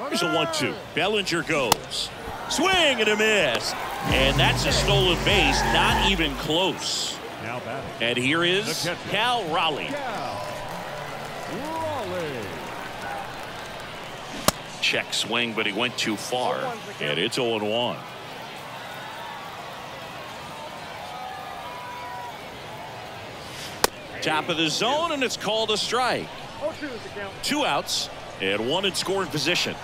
Speaker 1: Here's a 1-2. Bellinger goes. Swing and a miss. And that's a stolen base, not even close.
Speaker 4: Now batting.
Speaker 1: And here is Cal Raleigh. Check swing, but he went too far. And it's 0-1. Top of the zone, and it's called a strike. 2 outs and 1 in scoring position.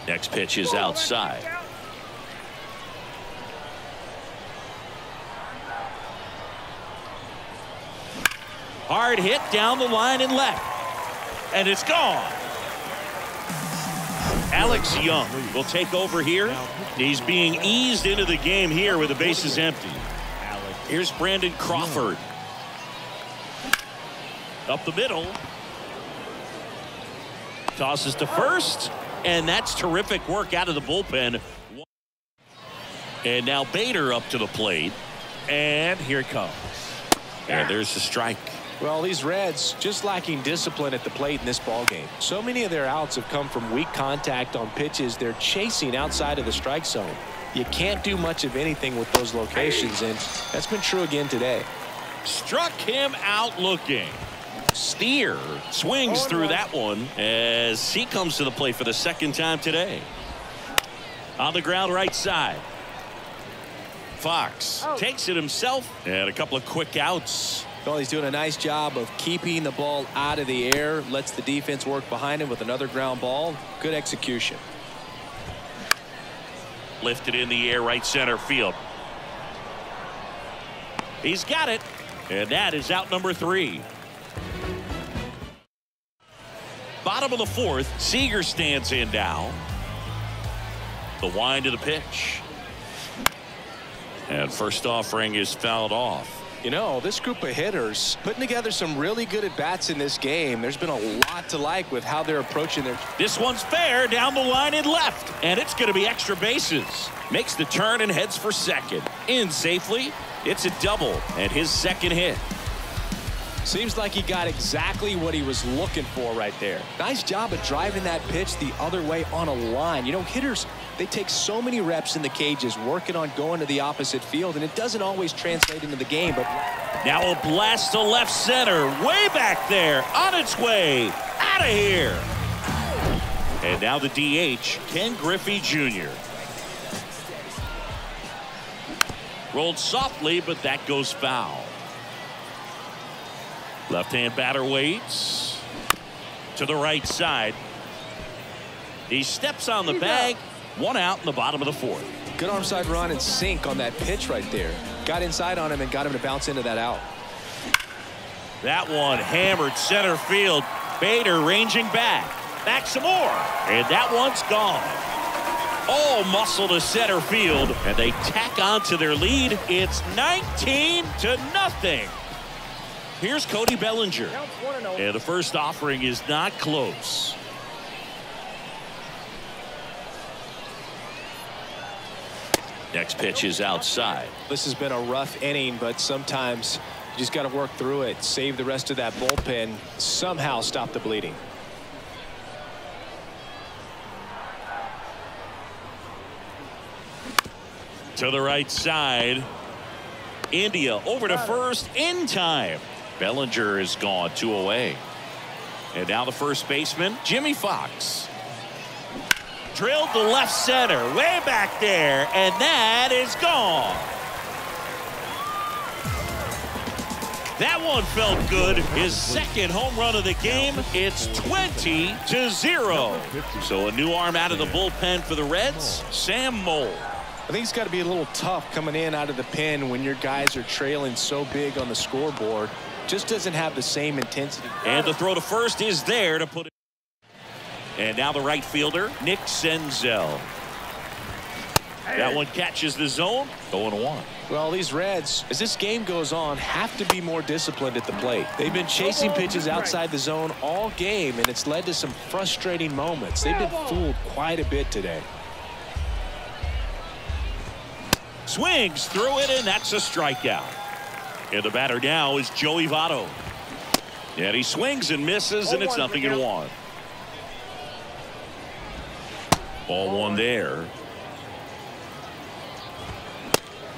Speaker 1: Next pitch is outside. Hard hit down the line and left. And it's gone. Alex Young will take over here. He's being eased into the game here with the bases empty. Here's Brandon Crawford. Up the middle. Tosses to first. And that's terrific work out of the bullpen. And now Bader up to the plate. And here it comes. And there's the strike.
Speaker 2: Well, these Reds just lacking discipline at the plate in this ballgame. So many of their outs have come from weak contact on pitches they're chasing outside of the strike zone. You can't do much of anything with those locations, and that's been true again today.
Speaker 1: Struck him out looking. Steer swings through that one as he comes to the plate for the 2nd time today. On the ground right side. Fox takes it himself, and a couple of quick outs.
Speaker 2: Well, he's doing a nice job of keeping the ball out of the air, lets the defense work behind him with another ground ball. Good execution.
Speaker 1: Lifted in the air, right center field. He's got it, and that is out number 3. Bottom of the 4th, Seager stands in now. The wind of the pitch. And first offering is fouled off.
Speaker 2: You know, this group of hitters putting together some really good at-bats in this game. There's been a lot to like with how they're approaching their...
Speaker 1: This one's fair down the line and left, and it's going to be extra bases. Makes the turn and heads for second. In safely. It's a double and his second hit.
Speaker 2: Seems like he got exactly what he was looking for right there. Nice job of driving that pitch the other way on a line. You know, hitters, they take so many reps in the cages working on going to the opposite field, and it doesn't always translate into the game. But
Speaker 1: now a blast to left center, way back there, on its way, out of here. And now the DH, Ken Griffey Jr. Rolled softly, but that goes foul. Left-hand batter waits to the right side. He steps on the bag. One out in the bottom of the fourth.
Speaker 2: Good arm side run and sink on that pitch right there. Got inside on him and got him to bounce into that out.
Speaker 1: That one hammered center field. Bader ranging back. Back some more. And that one's gone. All muscle to center field. And they tack on to their lead. It's 19-0. Here's Cody Bellinger. And the first offering is not close. Next pitch is outside.
Speaker 2: This has been a rough inning, but sometimes you just got to work through it. Save the rest of that bullpen. Somehow stop the bleeding.
Speaker 1: To the right side. India over to first in time. Bellinger is gone, 2 away. And now the first baseman, Jimmy Fox. Drilled to left center, way back there, and that is gone. That one felt good. His second home run of the game. It's 20-0. So a new arm out of the bullpen for the Reds, Sam Moll.
Speaker 2: I think it's got to be a little tough coming in out of the pen when your guys are trailing so big on the scoreboard. Just doesn't have the same intensity.
Speaker 1: And the throw to first is there to put it. And now the right fielder, Nick Senzel. That one catches the zone. 0-1.
Speaker 2: Well, these Reds, as this game goes on, have to be more disciplined at the plate. They've been chasing pitches outside the zone all game, and it's led to some frustrating moments. They've been fooled quite a bit today.
Speaker 1: Swings through it, and that's a strikeout. And the batter now is Joey Votto. And he swings and misses, and it's 0-1. Ball one there.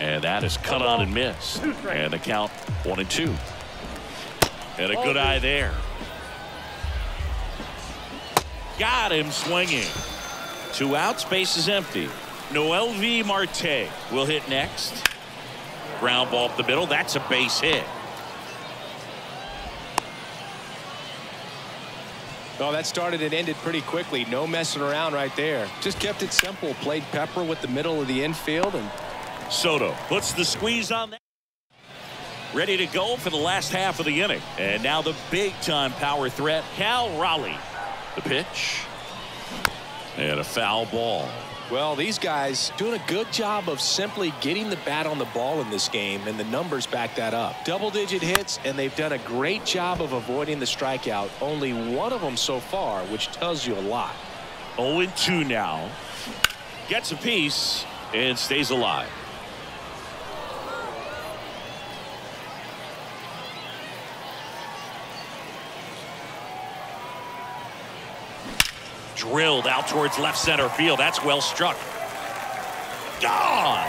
Speaker 1: And that is cut on and missed. And the count 1-2. And a good eye there. Got him swinging. 2 outs, base is empty. Noelvi Marte will hit next. Ground ball up the middle. That's a base hit.
Speaker 2: Oh, that started and ended pretty quickly. No messing around right there. Just kept it simple. Played pepper with the middle of the infield. And
Speaker 1: Soto puts the squeeze on that. Ready to go for the last half of the inning. And now the big-time power threat, Cal Raleigh. The pitch. And a foul ball.
Speaker 2: well, these guys doing a good job of simply getting the bat on the ball in this game, and the numbers back that up. Double-digit hits, and they've done a great job of avoiding the strikeout. Only one of them so far, which tells you a lot.
Speaker 1: 0-2 now. Gets a piece and stays alive. Drilled out towards left center field. That's well struck. Gone.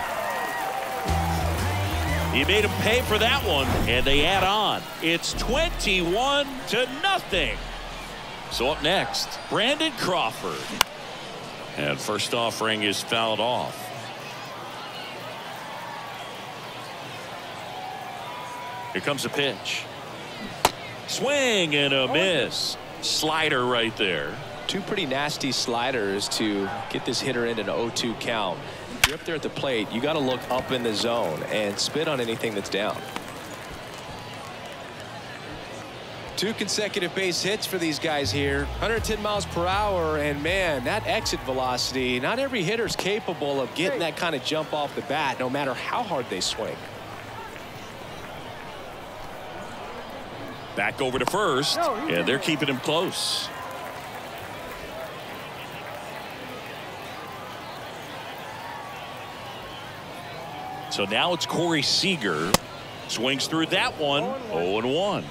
Speaker 1: He made him pay for that one, and they add on. It's 21-0. So up next, Brandon Crawford. And first offering is fouled off. Here comes a pitch. Swing and a miss. Slider right there.
Speaker 2: Two pretty nasty sliders to get this hitter in an 0-2 count. If you're up there at the plate, you got to look up in the zone and spit on anything that's down. Two consecutive base hits for these guys here. 110 miles per hour, and man, that exit velocity, not every hitter's capable of getting that kind of jump off the bat, no matter how hard they swing.
Speaker 1: Back over to first, and they're keeping him close. So now it's Corey Seager. Swings through that one. 0-1.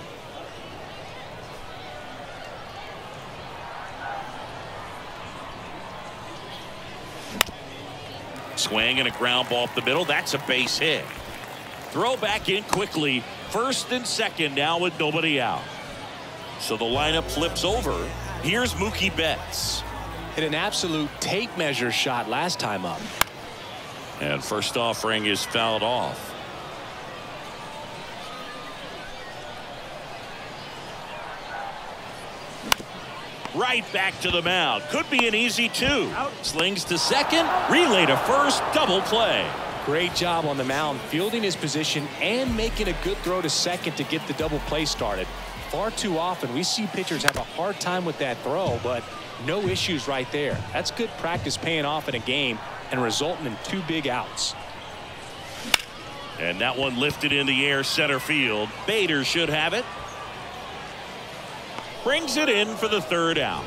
Speaker 1: Swing and a ground ball up the middle. That's a base hit. Throw back in quickly. First and second now with nobody out. So the lineup flips over. Here's Mookie Betts.
Speaker 2: Hit an absolute tape measure shot last time up.
Speaker 1: And first offering is fouled off. Right back to the mound. Could be an easy two. Slings to second. Relay to first. Double play.
Speaker 2: Great job on the mound, fielding his position and making a good throw to second to get the double play started. Far too often we see pitchers have a hard time with that throw, but no issues right there. That's good practice paying off in a game and resulting in 2 big outs.
Speaker 1: And that one lifted in the air center field. Bader should have it. Brings it in for the 3rd out.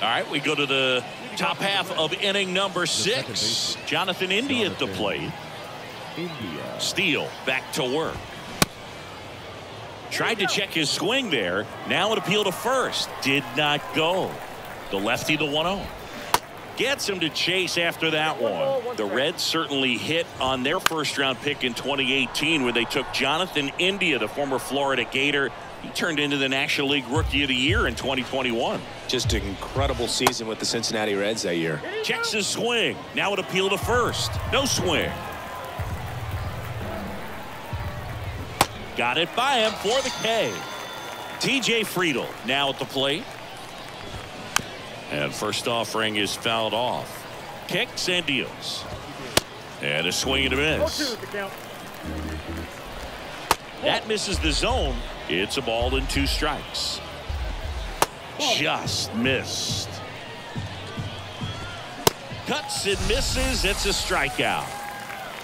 Speaker 1: All right, we go to the top half of inning number 6. Jonathan India at the plate. Steele back to work. Tried to check his swing there. Now an appeal to first. Did not go. The lefty, the 1-0. Gets him to chase after that one. The Reds certainly hit on their first-round pick in 2018 when they took Jonathan India, the former Florida Gator. He turned into the National League Rookie of the Year in 2021.
Speaker 2: Just an incredible season with the Cincinnati Reds that year.
Speaker 1: Checks his swing. Now an appeal to first. No swing. Got it by him for the K. TJ Friedl now at the plate. And first offering is fouled off. Kicks and deals. And a swing and a miss. That misses the zone. It's a ball and 2 strikes. Just missed. Cuts and misses. It's a strikeout.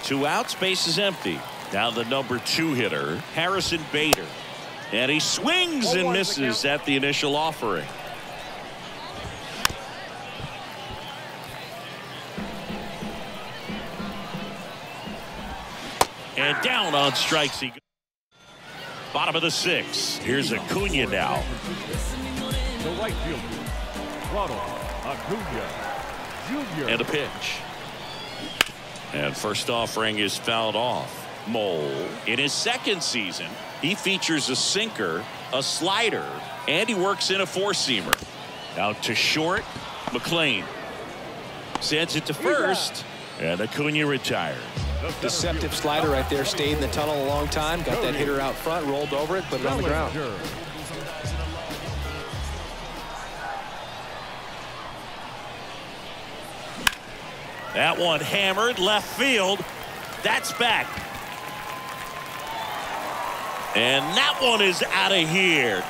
Speaker 1: 2 outs. Base is empty. Now the number 2 hitter, Harrison Bader. And he swings and misses at the initial offering. And down on strikes he goes. Bottom of the 6th. Here's Acuna now.
Speaker 4: The right fielder, Ronald Acuna Jr.
Speaker 1: And a pitch. And first offering is fouled off. Mole in his 2nd season. He features a sinker, a slider, and he works in a 4-seamer. Out to short. McLean sends it to first, and Acuna retired.
Speaker 2: Deceptive slider right there. Stayed in the tunnel a long time. Got that hitter out front, rolled over it, put it on the ground.
Speaker 1: That one hammered left field. That's back. And that one is out of here.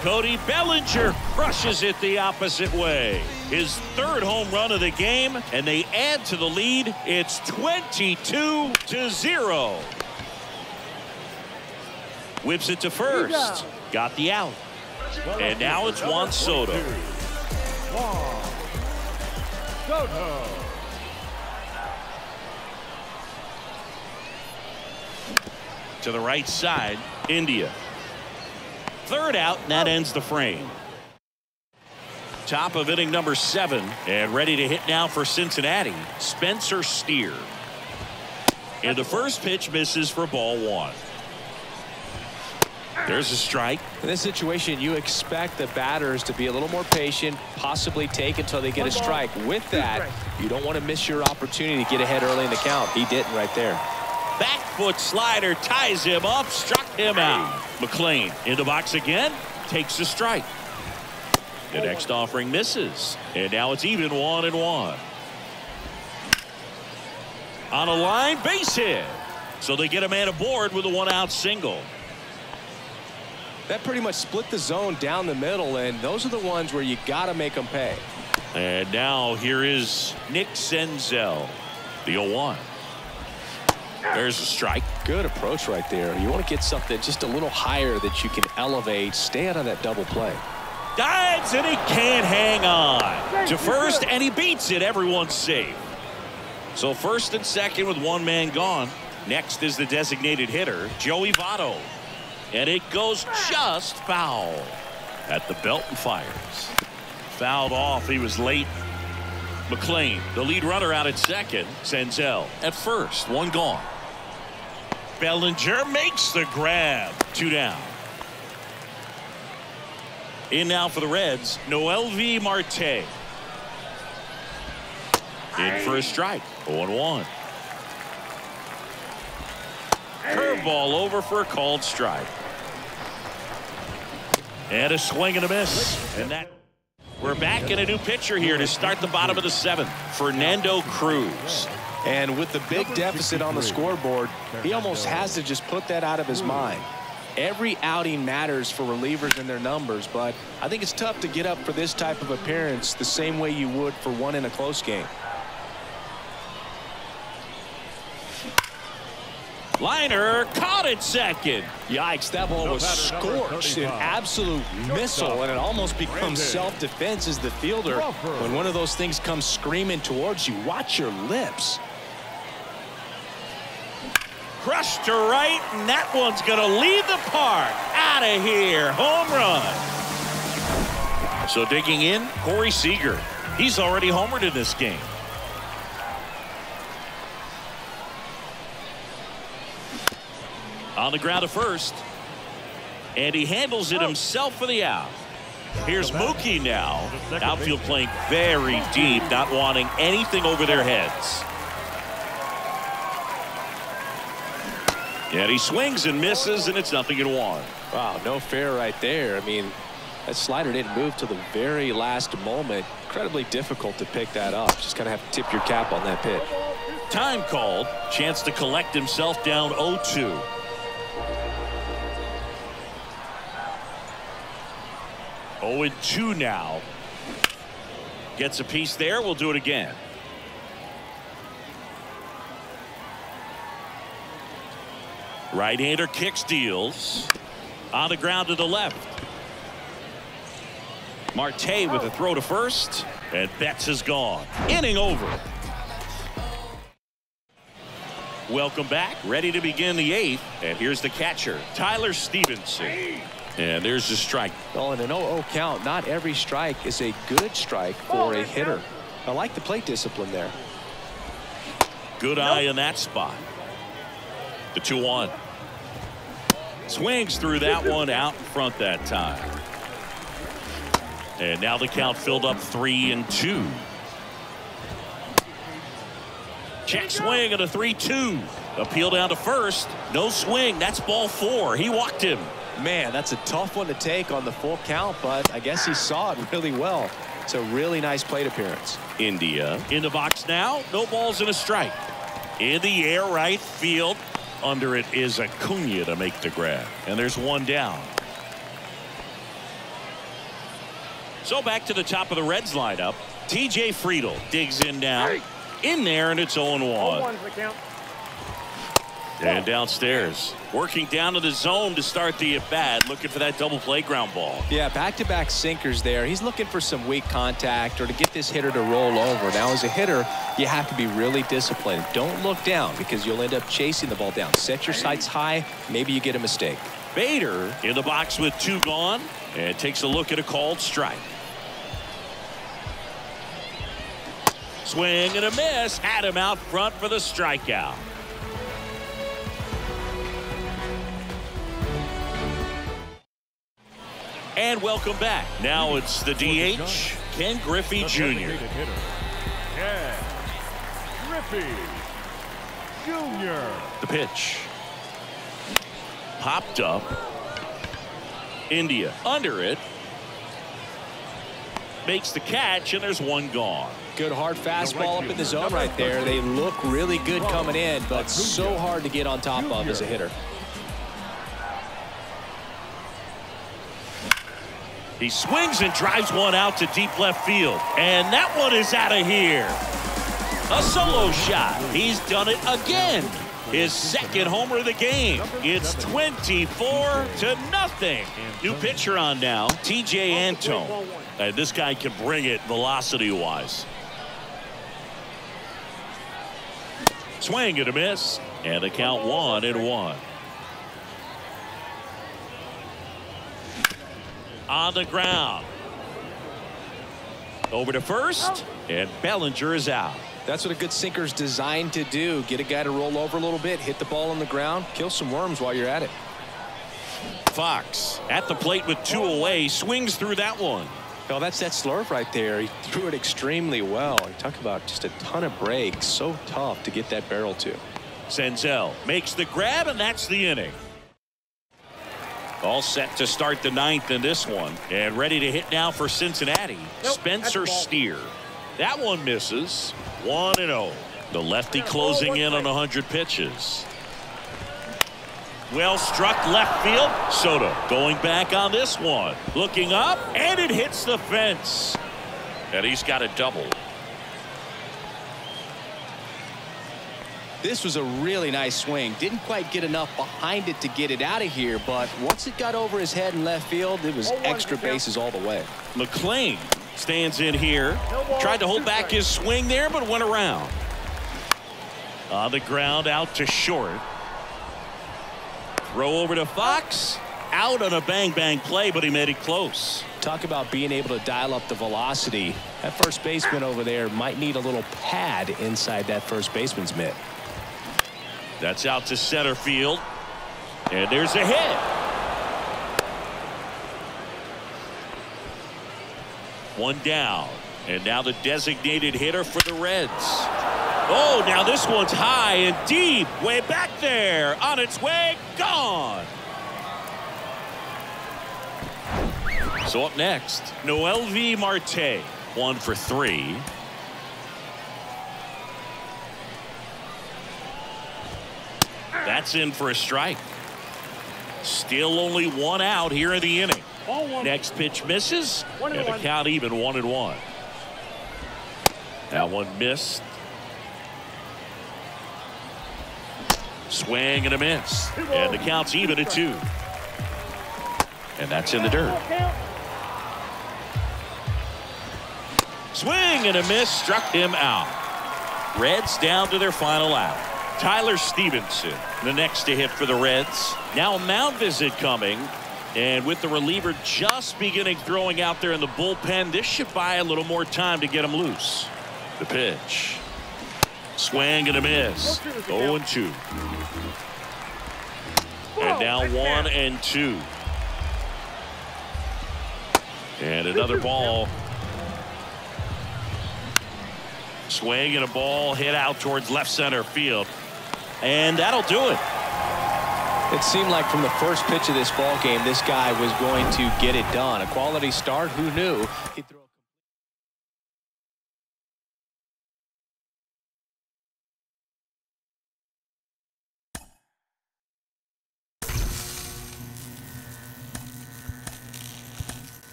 Speaker 1: Cody Bellinger crushes it the opposite way. His 3rd home run of the game, and they add to the lead. It's 22-0. Whips it to first. Got the out. And now it's Juan Soto. To the right side, India. 3rd out, and that ends the frame. Top of inning number 7, and ready to hit now for Cincinnati, Spencer Steer. And the first pitch misses for ball 1. There's a strike.
Speaker 2: In this situation, you expect the batters to be a little more patient, possibly take until they get a strike. With that, you don't want to miss your opportunity to get ahead early in the count. He didn't right there.
Speaker 1: Back foot slider ties him up, struck him out. McLean in the box again, takes a strike. The next offering misses, and now it's even 1-1. On a line, base hit. So they get a man aboard with a 1-out single.
Speaker 2: That pretty much split the zone down the middle, and those are the ones where you got to make them pay.
Speaker 1: And now here is Nick Senzel, the 0-1. There's a strike.
Speaker 2: Good approach right there. You want to get something just a little higher that you can elevate. Stay out of that double play.
Speaker 1: Dives, and he can't hang on to first, and he beats it. Everyone's safe. So first and second with one man gone. Next is the designated hitter, Joey Votto. And it goes just foul at the belt and fires. Fouled off. He was late. McLean, the lead runner, out at second. Senzel at first. One gone. Bellinger makes the grab. 2 down. In now for the Reds, Noelvi Marte. In for a strike. 0-1. Curveball over for a called strike. And a swing and a miss. And that. We're back in a new pitcher here to start the bottom of the 7th. Fernando Cruz.
Speaker 2: And with the big deficit on the scoreboard, he almost has to just put that out of his mind. Every outing matters for relievers and their numbers, but I think it's tough to get up for this type of appearance the same way you would for one in a close game.
Speaker 1: Liner caught at second.
Speaker 2: Yikes, that ball was scorched, an absolute missile, and it almost becomes self-defense as the fielder. When one of those things comes screaming towards you, watch your lips.
Speaker 1: Crushed to right, and that one's going to leave the park. Out of here. Home run. So digging in, Corey Seager. He's already homered in this game. On the ground to first. And he handles it himself for the out. Here's Mookie now. Outfield playing very deep, not wanting anything over their heads. And he swings and misses, and it's 0-1.
Speaker 2: Wow, no fair right there. I mean, that slider didn't move till the very last moment. Incredibly difficult to pick that up. Just kind of have to tip your cap on that pitch.
Speaker 1: Time called. Chance to collect himself down 0-2. Oh, and 2 now. Gets a piece there. We'll do it again. Right-hander kicks, deals. On the ground to the left. Marte with a throw to first. And Betts is gone. Inning over. Welcome back. Ready to begin the 8th. And here's the catcher, Tyler Stevenson. And there's the strike.
Speaker 2: Well, in an 0-0 count, not every strike is a good strike for a hitter. I like the plate discipline there.
Speaker 1: Good eye in that spot. The 2-1. Swings through that one, out in front that time. And now the count filled up 3-2. Check swing and a 3-2. Appeal down to first. No swing. That's ball 4. He walked him.
Speaker 2: Man, that's a tough one to take on the full count, but I guess he saw it really well. It's a really nice plate appearance.
Speaker 1: India in the box now. No balls and a strike. In the air, right field. Under it is Acuna to make the grab. And there's 1 down. So back to the top of the Reds lineup. TJ Friedl digs in now. In there, and it's 0-1. And downstairs, working down to the zone to start the at-bat, looking for that double play ground ball.
Speaker 2: Yeah, back-to-back sinkers there. He's looking for some weak contact or to get this hitter to roll over. Now, as a hitter, you have to be really disciplined. Don't look down because you'll end up chasing the ball down. Set your sights high. Maybe you get a mistake.
Speaker 1: Bader in the box with 2 gone and takes a look at a called strike. Swing and a miss. Had him out front for the strikeout. And welcome back. Now it's the DH, Ken Griffey Jr.
Speaker 4: Ken Griffey Jr.
Speaker 1: The pitch. Popped up. India under it. Makes the catch, and there's 1 gone.
Speaker 2: Good hard fastball up in the zone right there. They look really good coming in, but so hard to get on top of as a hitter.
Speaker 1: He swings and drives one out to deep left field. And that one is out of here. A solo shot. He's done it again. His second homer of the game. It's 24-0. New pitcher on now, T.J. Antone. This guy can bring it velocity-wise. Swing and a miss. And the count 1-1. On the ground. Over to first. And Bellinger is out.
Speaker 2: That's what a good sinker is designed to do. Get a guy to roll over a little bit, hit the ball on the ground, kill some worms while you're at it.
Speaker 1: Fox at the plate with 2 away, swings through that one.
Speaker 2: Well, that's that slurve right there. He threw it extremely well. You talk about just a ton of breaks. So tough to get that barrel to.
Speaker 1: Senzel makes the grab, and that's the inning. All set to start the 9th in this one. And ready to hit now for Cincinnati. Spencer Steer. That one misses. 1-0. The lefty closing in on 100 pitches. Well struck left field. Soto going back on this one. Looking up, and it hits the fence. And he's got a double.
Speaker 2: This was a really nice swing. Didn't quite get enough behind it to get it out of here, but once it got over his head in left field, it was extra bases all the way.
Speaker 1: McLean stands in here. Tried to hold back his swing there, but went around. On the ground, out to short. Throw over to Fox. Out on a bang-bang play, but he made it close.
Speaker 2: Talk about being able to dial up the velocity. That first baseman over there might need a little pad inside that first baseman's mitt.
Speaker 1: That's out to center field. And there's a hit. One down. And now the designated hitter for the Reds. Oh, now this one's high and deep. Way back there. On its way. Gone. So up next, Noelvi Marte. 1 for 3. That's in for a strike. Still only 1 out here in the inning. Next pitch misses, and the count even 1-1. That one missed. Swing and a miss, and the count's even at 2. And that's in the dirt. Swing and a miss, struck him out. Reds down to their final out. Tyler Stevenson, the next to hit for the Reds. Now a mound visit coming. And with the reliever just beginning throwing out there in the bullpen, this should buy a little more time to get him loose. The pitch. Swing and a miss. 0-2. And now 1-2. And another ball. Swing and a ball hit out towards left center field. And that'll do it.
Speaker 2: It seemed like from the first pitch of this ball game, this guy was going to get it done. A quality start. Who knew? He'd throw